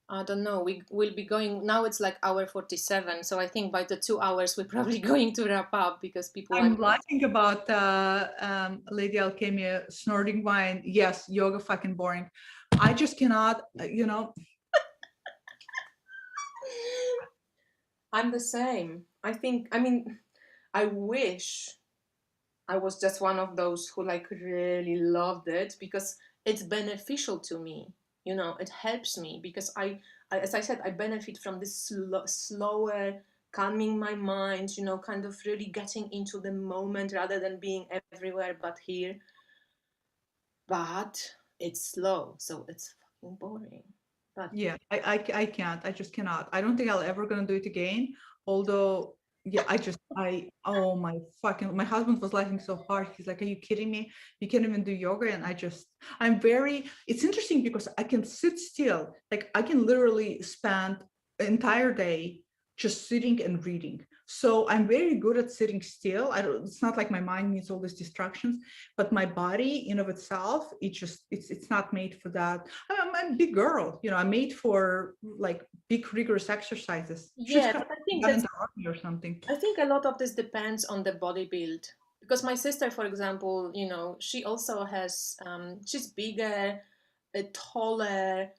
I don't know, we will be going, now it's like hour 47. So I think by the 2 hours, we're probably going to wrap up, because people I'm laughing about Lady Alchemia snorting wine. Yes, yoga fucking boring. I just cannot, you know. I'm the same. I mean, I wish I was just one of those who like really loved it, because it's beneficial to me. You know, it helps me because I as I said, I benefit from this slower, calming my mind, you know, kind of really getting into the moment rather than being everywhere but here. But it's slow, so it's fucking boring. But yeah, I can't. I just cannot. I don't think I'll ever gonna do it again. Although, yeah, oh my fucking, my husband was laughing so hard. He's like, are you kidding me? You can't even do yoga. And it's interesting because I can sit still. Like I can literally spend an entire day just sitting and reading. So I'm very good at sitting still. It's not like my mind needs all these distractions, but my body in of itself, it's not made for that. I'm a big girl, you know, I'm made for like big rigorous exercises. Yeah, but I think that's or something. I think a lot of this depends on the body build. Because my sister, for example, you know, she also has, she's bigger, taller,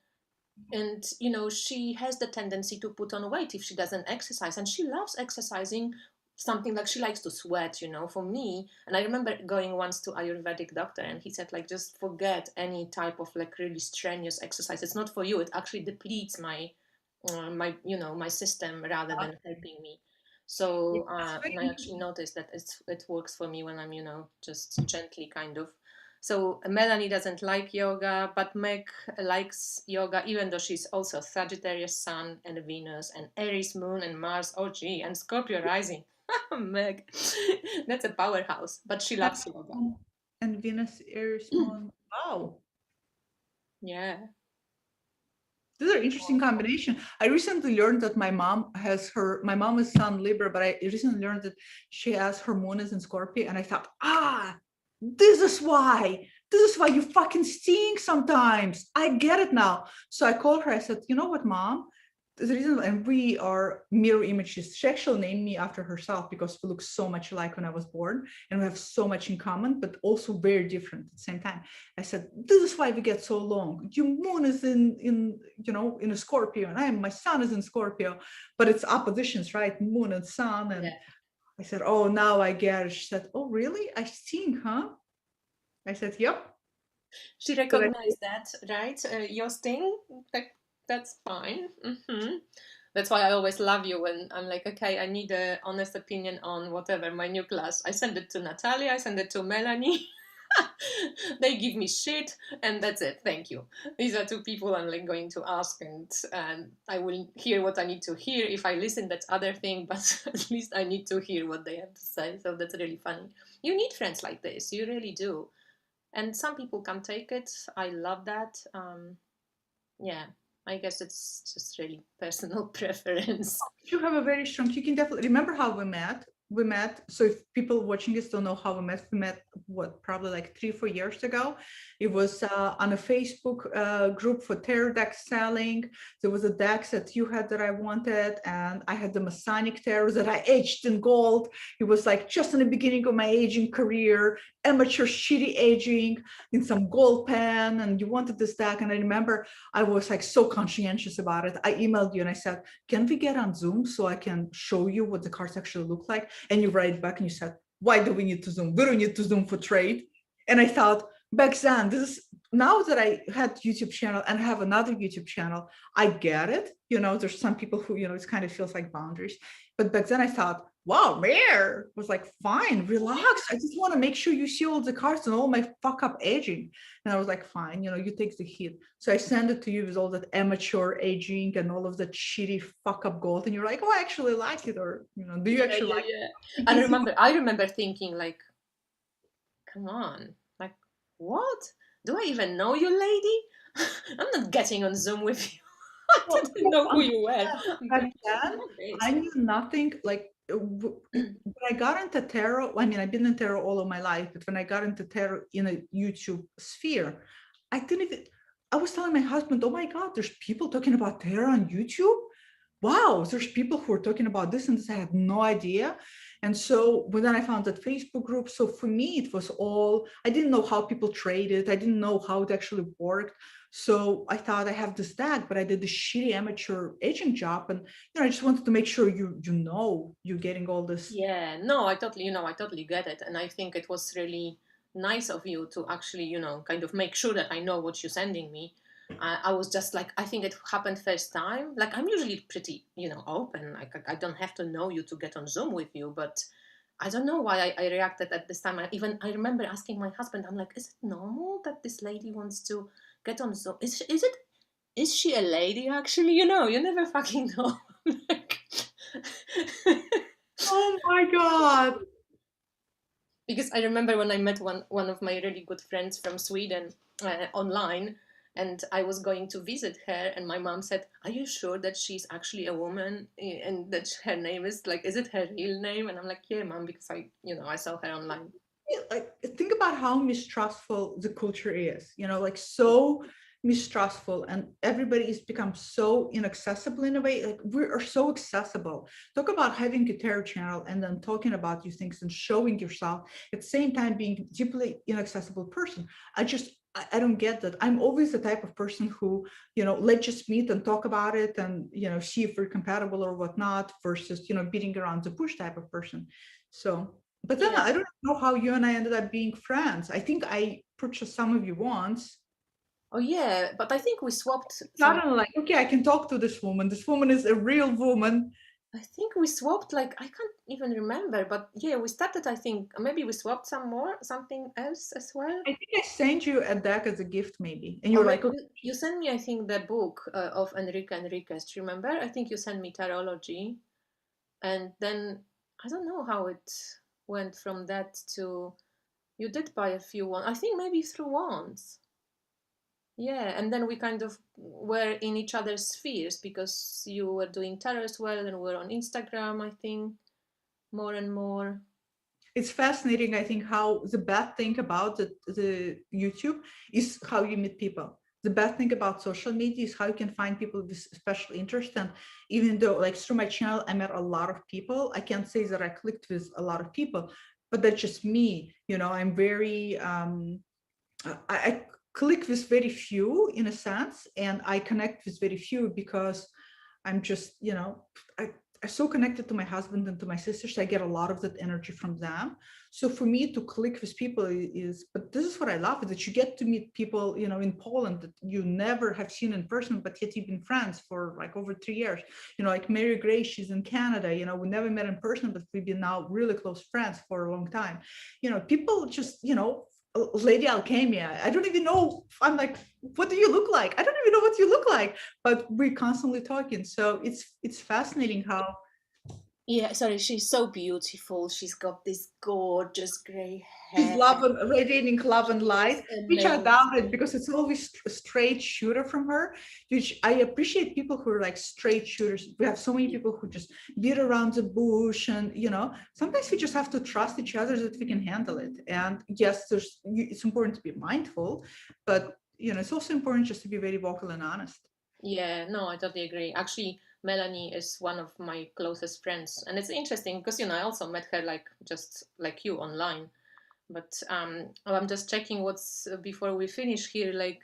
and you know she has the tendency to put on weight if she doesn't exercise, and she loves exercising. Something like she likes to sweat, you know. For me, and I remember going once to Ayurvedic doctor, and he said like, just forget any type of like really strenuous exercise. It's not for you. It actually depletes my my system rather than helping me. So and I actually noticed that it works for me when I'm, you know, just gently kind of. So Melanie doesn't like yoga, but Meg likes yoga, even though she's also Sagittarius Sun and Venus and Aries Moon and Mars, oh gee, and Scorpio rising. Meg, that's a powerhouse, but she loves yoga. And Venus, Aries Moon, wow. Yeah. These are interesting combination. I recently learned that my mom is Sun Libra, but I recently learned that she has her moon is in Scorpio, and I thought, this is why you fucking stink sometimes. I get it now. So I called her. I said, you know what, Mom? the reason, and we are mirror images. She actually named me after herself because we look so much alike when I was born, and we have so much in common, but also very different at the same time. I said, this is why we get so along. Your moon is in a Scorpio, and my sun is in Scorpio, but it's oppositions, right? Moon and sun. And I said, oh, now I get it. She said, oh, really? I think, huh? I said, yep. She recognized that, right? Your sting. That's fine. That's why I always love you when I'm like, okay, I need an honest opinion on whatever, my new class. I send it to Natalia, I send it to Melanie. They give me shit, and that's it. Thank you. These are two people I'm like going to ask, and I will hear what I need to hear. If I listen, that's other thing, but at least I need to hear what they have to say. So that's really funny. You need friends like this. You really do. And some people can take it. I love that. Yeah, I guess it's just really personal preference. You have a very strong, you can definitely remember how we met. So if people watching this don't know how we met what, probably like 3-4 years ago. It was on a Facebook group for tarot deck selling. There was a deck that you had that I wanted, and I had the Masonic tarot that I aged in gold. It was like just in the beginning of my aging career, amateur shitty aging in some gold pen, and you wanted this deck. And I remember I was like so conscientious about it. I emailed you and I said, can we get on Zoom so I can show you what the cards actually look like? And you write back and you said, why do we need to Zoom? We don't need to Zoom for trade. And I thought, back then, now that I had YouTube channel and have another YouTube channel, I get it. There's some people who, it kind of feels like boundaries. But back then I thought, wow, Mare was like, fine, relax. I just want to make sure you see all the cards and all my fuck up aging. And I was like, fine, you take the hit. So I send it to you with all that amateur aging and all of that shitty fuck up gold. And you're like, oh, I actually like it. Or, do you actually like it? I remember thinking like, come on, like, what? Do I even know you, lady? I'm not getting on Zoom with you. I didn't know who you were. Back then, I knew nothing. Like when I got into tarot, I mean, I've been in tarot all of my life, but when I got into tarot in a YouTube sphere, I was telling my husband, oh my God, there's people talking about tarot on YouTube. Wow, there's people who are talking about this and this. I had no idea. And so then I found that Facebook group. So for me, it was I didn't know how people traded. I didn't know how it actually worked. So I thought I have this deck, but I did this shitty amateur aging job. And, I just wanted to make sure you're getting all this. Yeah, no, I totally get it. And I think it was really nice of you to actually, kind of make sure that I know what you're sending me. I was just like, I think it happened first time. Like, I'm usually pretty, open. Like, I don't have to know you to get on Zoom with you, but I don't know why I reacted at this time. I remember asking my husband, I'm like, is it normal that this lady wants to get on Zoom? Is she a lady actually? You never fucking know. Oh my God. Because I remember when I met one of my really good friends from Sweden online, and I was going to visit her, and my mom said, are you sure that she's actually a woman and that her name is like, is it her real name? And I'm like, yeah, mom, because I saw her online. Like, think about how mistrustful the culture is, like so mistrustful, and everybody has become so inaccessible in a way. Like, we are so accessible. Talk about having a tarot channel and then talking about these things and showing yourself at the same time being deeply inaccessible person. I don't get that. I'm always the type of person who, let's just meet and talk about it and, see if we're compatible or whatnot versus, beating around the bush type of person. So, but then I don't know how you and I ended up being friends. I think I purchased some of you once. Oh yeah, but I think we swapped. I don't know, like, okay, I can talk to this woman. This woman is a real woman. I think we swapped, like, I can't even remember, but yeah, we started, I think, maybe we swapped something else as well. I think I sent you a deck as a gift, maybe. And you were like, okay. You sent me, I think, the book of Enrique Enriquez, do you remember? I think you sent me Tarology. And then, I don't know how it went from that to, you did buy a few ones, I think maybe through Wands. Yeah, and then we kind of were in each other's spheres because you were doing tarot as well, and we're on Instagram, I think, more and more. It's fascinating, I think, how the bad thing about the YouTube is how you meet people. the best thing about social media is how you can find people with special interest. And even though like through my channel, I met a lot of people, I can't say that I clicked with a lot of people, but that's just me. I'm very, I click with very few in a sense, and I connect with very few because I'm just, I'm so connected to my husband and to my sisters. I get a lot of that energy from them. So for me to click with people but this is what I love, is that you get to meet people, in Poland that you never have seen in person, but yet you've been friends for like over 3 years. Like Mary Grace, she's in Canada, we never met in person, but we've been now really close friends for a long time. People just, Lady Alchemia, I don't even know. I'm like, what do you look like? I don't even know what you look like, but we're constantly talking. So it's fascinating how. Yeah, sorry, she's so beautiful. She's got this gorgeous gray She's hair. radiating love and light, which I doubt it, because it's always a straight shooter from her, which I appreciate. People who are like straight shooters. We have so many people who just beat around the bush, and sometimes we just have to trust each other that we can handle it. And yes, it's important to be mindful, but it's also important just to be very vocal and honest. Yeah, no, I totally agree. Actually, Melanie is one of my closest friends, and it's interesting because I also met her just like you online. But I'm just checking what's before we finish here. Like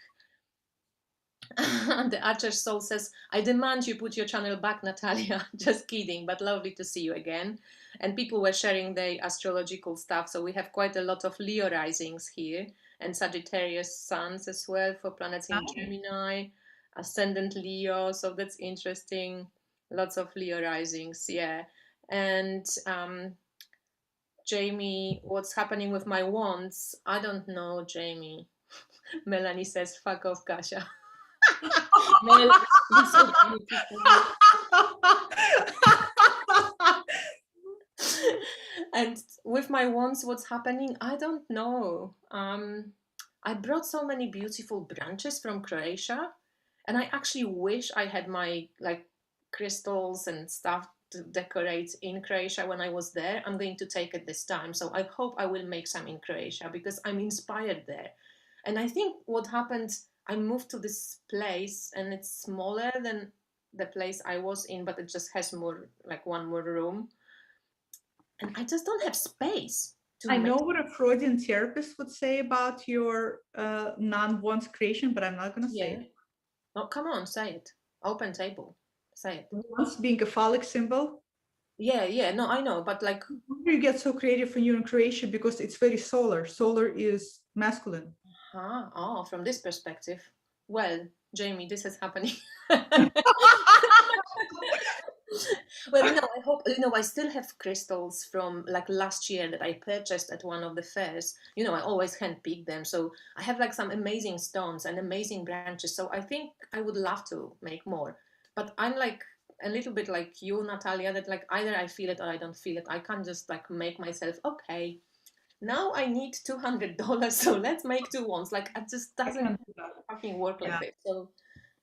the Archer Soul says, "I demand you put your channel back, Natalia." Just kidding, but lovely to see you again. And people were sharing their astrological stuff, so we have quite a lot of Leo risings here, and Sagittarius suns as well for planets in Gemini, ascendant Leo. So that's interesting. Lots of Leo risings, yeah. And Jamie, what's happening with my wands? I don't know, Jamie. Melanie says, "Fuck off, Kasia." Mel, you're so beautiful. And with my wands, what's happening? I don't know. I brought so many beautiful branches from Croatia, and I actually wish I had my crystals and stuff to decorate in Croatia when I was there. I'm going to take it this time, so I hope I will make some in Croatia because I'm inspired there. And I think what happened, I moved to this place and it's smaller than the place I was in, but it just has more, like one more room. And I just don't have space to I know what a Freudian therapist would say about your non-wands creation, but I'm not going to say it. Oh, come on, say it. Open table. Say it. Wands being a phallic symbol. Yeah, no, I know, but you get so creative when you're in Croatia because it's very solar. Solar is masculine. Oh, from this perspective. Well, Jamie, this is happening. Well, no, I hope, I still have crystals from last year that I purchased at one of the fairs. I always handpick them. So I have some amazing stones and amazing branches. So I think I would love to make more. But I'm a little bit like you, Natalia, that either I feel it or I don't feel it. I can't just make myself, okay, now I need $200, so let's make two ones. It just doesn't fucking work like this. So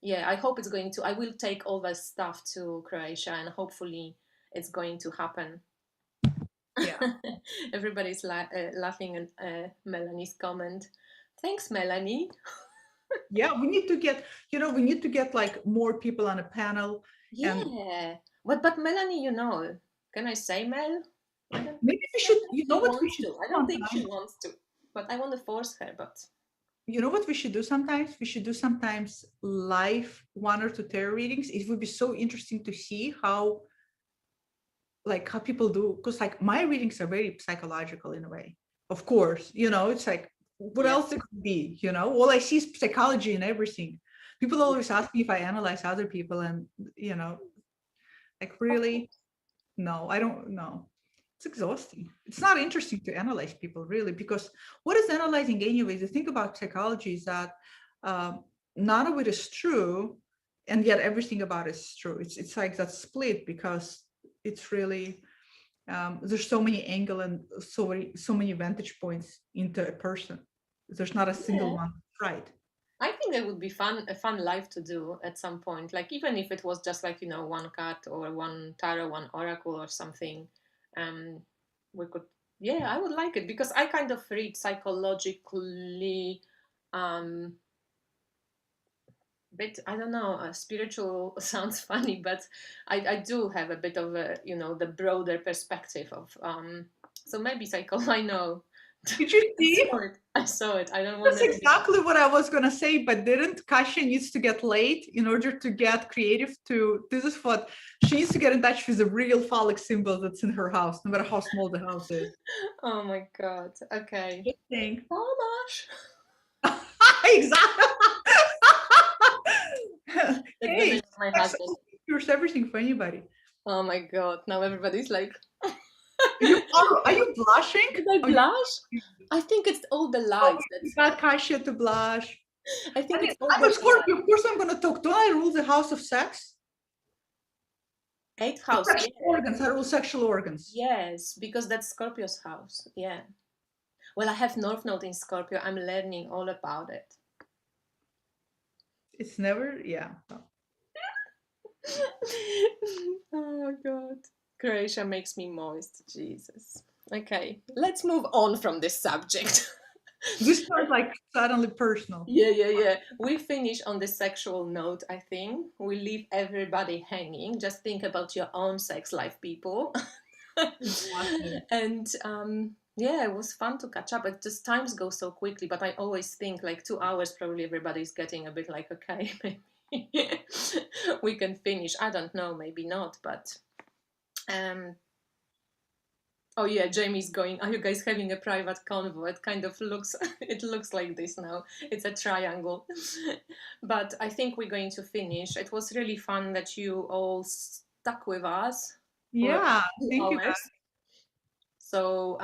yeah, I hope it's going to. I will take all the stuff to Croatia, and hopefully it's going to happen. Yeah. Everybody's laughing at Melanie's comment. Thanks, Melanie. Yeah, we need to get, we need to get more people on a panel. Yeah, but Melanie, can I say Mel? Maybe we should. You know what we should do? I don't think she wants to, but I want to force her. But you know what we should do sometimes? We should do sometimes live 1 or 2 tarot readings. It would be so interesting to see how people do, because my readings are very psychological in a way. Of course, it's what else it could be, all I see is psychology and everything. People always ask me if I analyze other people, and really, no, I don't know. It's exhausting. It's not interesting to analyze people, really, because what is analyzing anyway? The thing about psychology is that none of it is true, and yet everything about it is true. It's like that split, because it's really there's so many angle and so many vantage points into a person. There's not a single one right. I think that would be a fun live to do at some point. Even if it was just one card or one tarot, one oracle or something. We could, I would like it because I kind of read psychologically bit, I don't know, spiritual sounds funny, but I do have a bit of a, the broader perspective of, so maybe I know. Did you see? I saw it. I don't want That's exactly what I was going to say, but didn't Kasia needs to get late in order to get creative this is what she needs to get in touch with the real phallic symbol that's in her house, no matter how small the house is. Oh my God. Okay. Good thing. How much? Exactly. Hey, my husband. Here's everything for anybody. Oh my God. Now everybody's like, are you blushing? Did I blush? I think it's all the lights. You got Kasia to blush. I think it's all I'm a Scorpio. Of course I'm going to talk. Do I rule the house of sex? 8th house. Sexual organs. I rule sexual organs. Yes, because that's Scorpio's house. Yeah. Well, I have North Node in Scorpio. I'm learning all about it. It's never, yeah. Oh God. Croatia makes me moist. Jesus. Okay, let's move on from this subject. This sounds like suddenly personal. Yeah. We finish on the sexual note, I think. We leave everybody hanging. Just think about your own sex life, people. And yeah, it was fun to catch up. It just times go so quickly, but I always think like 2 hours, probably everybody's getting a bit like, okay, maybe we can finish. I don't know, maybe not, but oh yeah, Jamie's going, are you guys having a private convo? It kind of looks, it looks like this now. It's a triangle. But I think we're going to finish. It was really fun that you all stuck with us. Yeah, thank you guys. So,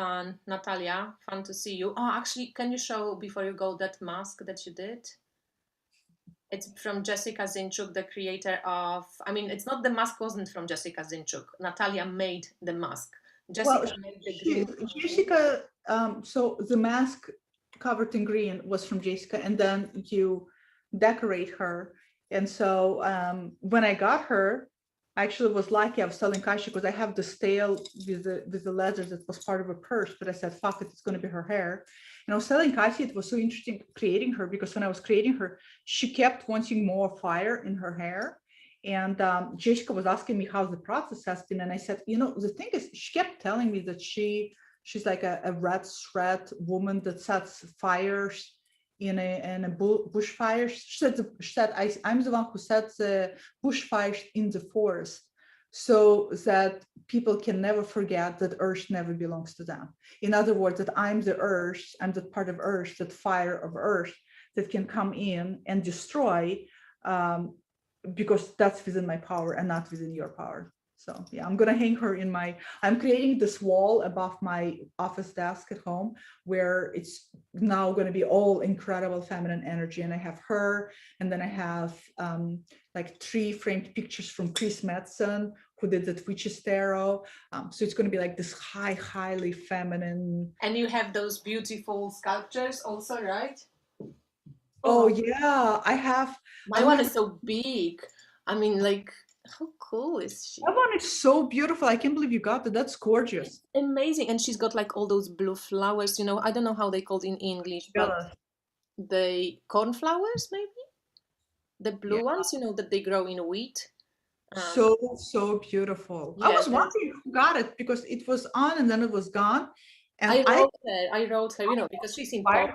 Natalia, fun to see you. Oh, actually, can you show, before you go, that mask that you did? It's from Jessica Zinchuk, the creator of, I mean, it's not, the mask wasn't from Jessica Zinchuk. Natalia made the mask. Jessica made the green. Jessica, so the mask covered in green was from Jessica, and then you decorate her. And so when I got her, I actually was lucky. I was telling Kasia because I have the tail with the leather that was part of a purse, but I said, fuck it, it's going to be her hair. And I was telling Kasia it was so interesting creating her, because when I was creating her, she kept wanting more fire in her hair. And Jessica was asking me how the process has been. And I said, the thing is, she kept telling me that she's like a red thread woman that sets fires in a bushfire. She said I'm the one who sets the bushfires in the forest, so that people can never forget that Earth never belongs to them. In other words, that I'm the Earth, I'm that part of Earth, that fire of Earth that can come in and destroy, because that's within my power and not within your power. So yeah, I'm gonna hang her I'm creating this wall above my office desk at home, where it's now gonna be all incredible feminine energy. And I have her, and then I have like 3 framed pictures from Chris Metzen, who did the Witch's Tarot. So it's gonna be like this highly feminine. And you have those beautiful sculptures also, right? Oh yeah, I have. My one is so big. I mean, like, how cool is she? That one is so beautiful. I can't believe you got that. That's gorgeous. It's amazing. And she's got like all those blue flowers, I don't know how they called in English, but the cornflowers, maybe? The blue ones, that they grow in wheat. So beautiful. Yeah, I was wondering who got it, because it was on and then it was gone. And I wrote her, because she's in pop.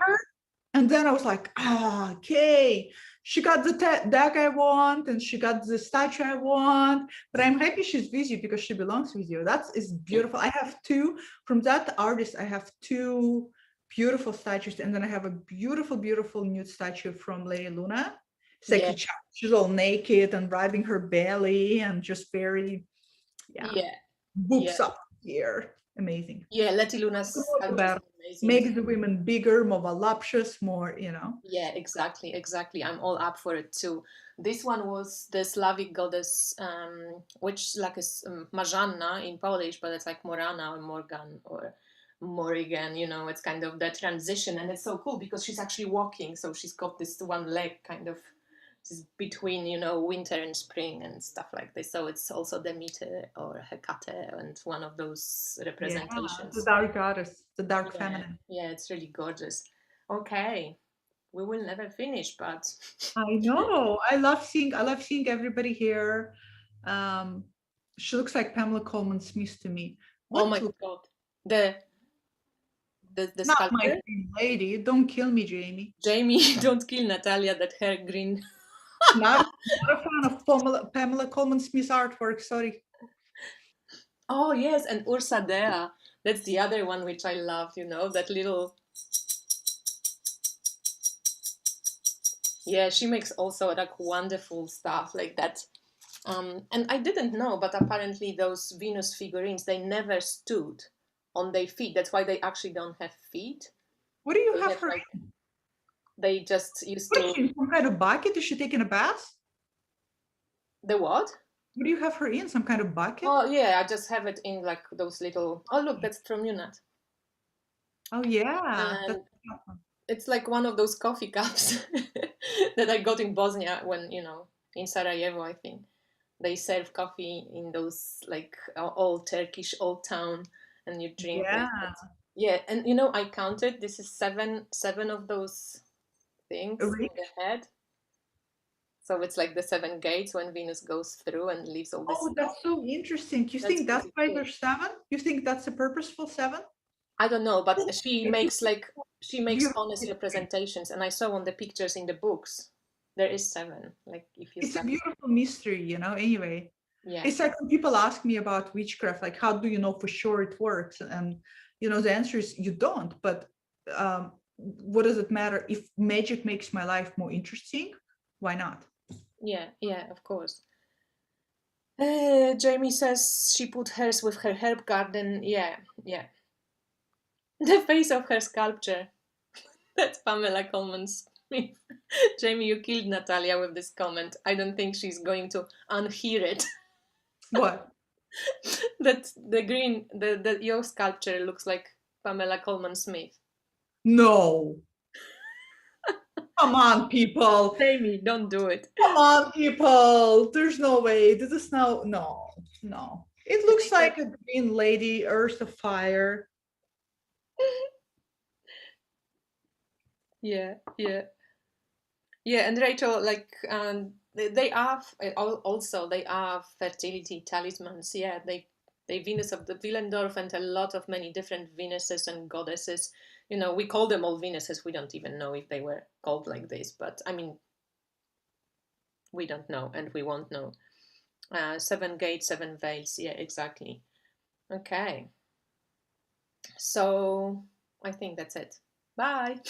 And then I was like, okay, she got the deck I want, and she got the statue I want. But I'm happy she's with you, because she belongs with you. That is beautiful. I have 2 from that artist. I have 2 beautiful statues, and then I have a beautiful nude statue from Lady Luna. She's all naked and riding her belly, and just very, boobs up here. Amazing. Yeah, Leti Luna's make the women bigger, more voluptuous, more, Yeah, exactly. I'm all up for it too. This one was the Slavic goddess, which like is Marzanna in Polish, but it's like Morana or Morgan or Morrigan, it's kind of the transition. And it's so cool because she's actually walking. So she's got this one leg kind of between, winter and spring and stuff like this. So it's also Demeter or Hecate, and one of those representations. The dark goddess, the dark feminine. Yeah, it's really gorgeous. Okay. we will never finish, but I know. I love seeing everybody here. She looks like Pamela Coleman Smith to me. oh my God, the Not my sculptor. green lady. Don't kill me, Jamie. Jamie, don't kill Natalia. That hair green. not a fan of Pamela Coleman Smith's artwork. Sorry. Oh yes, and Ursa Dea. That's the other one which I love. You know, that little. Yeah, she makes also like wonderful stuff like that. And I didn't know, but apparently those Venus figurines, they never stood on their feet. That's why they actually don't have feet. What do you They have her like, in? they just used What to. is she in? Some kind of bucket? Is she taking a bath? The what? What do you have her in? Some kind of bucket? Oh yeah, I just have it in like those little. Oh look, that's from Unat. Oh yeah. And it's like one of those coffee cups that I got in Bosnia when, you know, in Sarajevo, I think. They serve coffee in those like old Turkish old town, and you drink. Yeah. Yeah, and you know, I counted. This is seven of those things Really? in the head. So it's like the 7 gates when Venus goes through and leaves all this. Oh, that's so interesting. You think that's why there's 7? You think that's a purposeful 7? I don't know, but she makes honest representations, and I saw on the pictures in the books there is 7. Like if you. It's a beautiful mystery, you know. Anyway, yeah, it's like when people ask me about witchcraft, like how do you know for sure it works? And you know, the answer is you don't. But what does it matter if magic makes my life more interesting? Why not? Yeah, of course. Jamie says she put hers with her herb garden. Yeah. The face of her sculpture. That's Pamela Coleman Smith. Jamie, you killed Natalia with this comment. I don't think she's going to unhear it. What? That the green, your sculpture looks like Pamela Coleman Smith. No. Come on, people. Jamie, don't do it. Come on, people. There's no way. This is no. It looks like a green lady, earth of fire. Yeah. And Rachel, like, they are also they are fertility talismans. Yeah, they Venus of the Willendorf and a lot of many different Venuses and goddesses. You know, we call them all Venuses. We don't even know if they were called like this, but I mean, we don't know, and we won't know. 7 gates, 7 veils. Yeah, exactly. Okay. So I think that's it. Bye.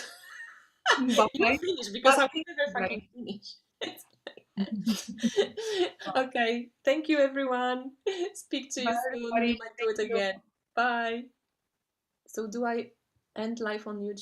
You finish because I will never fucking finish. Okay. Thank you, everyone. Speak to you soon. We might do it again. Bye. So do I end live on YouTube?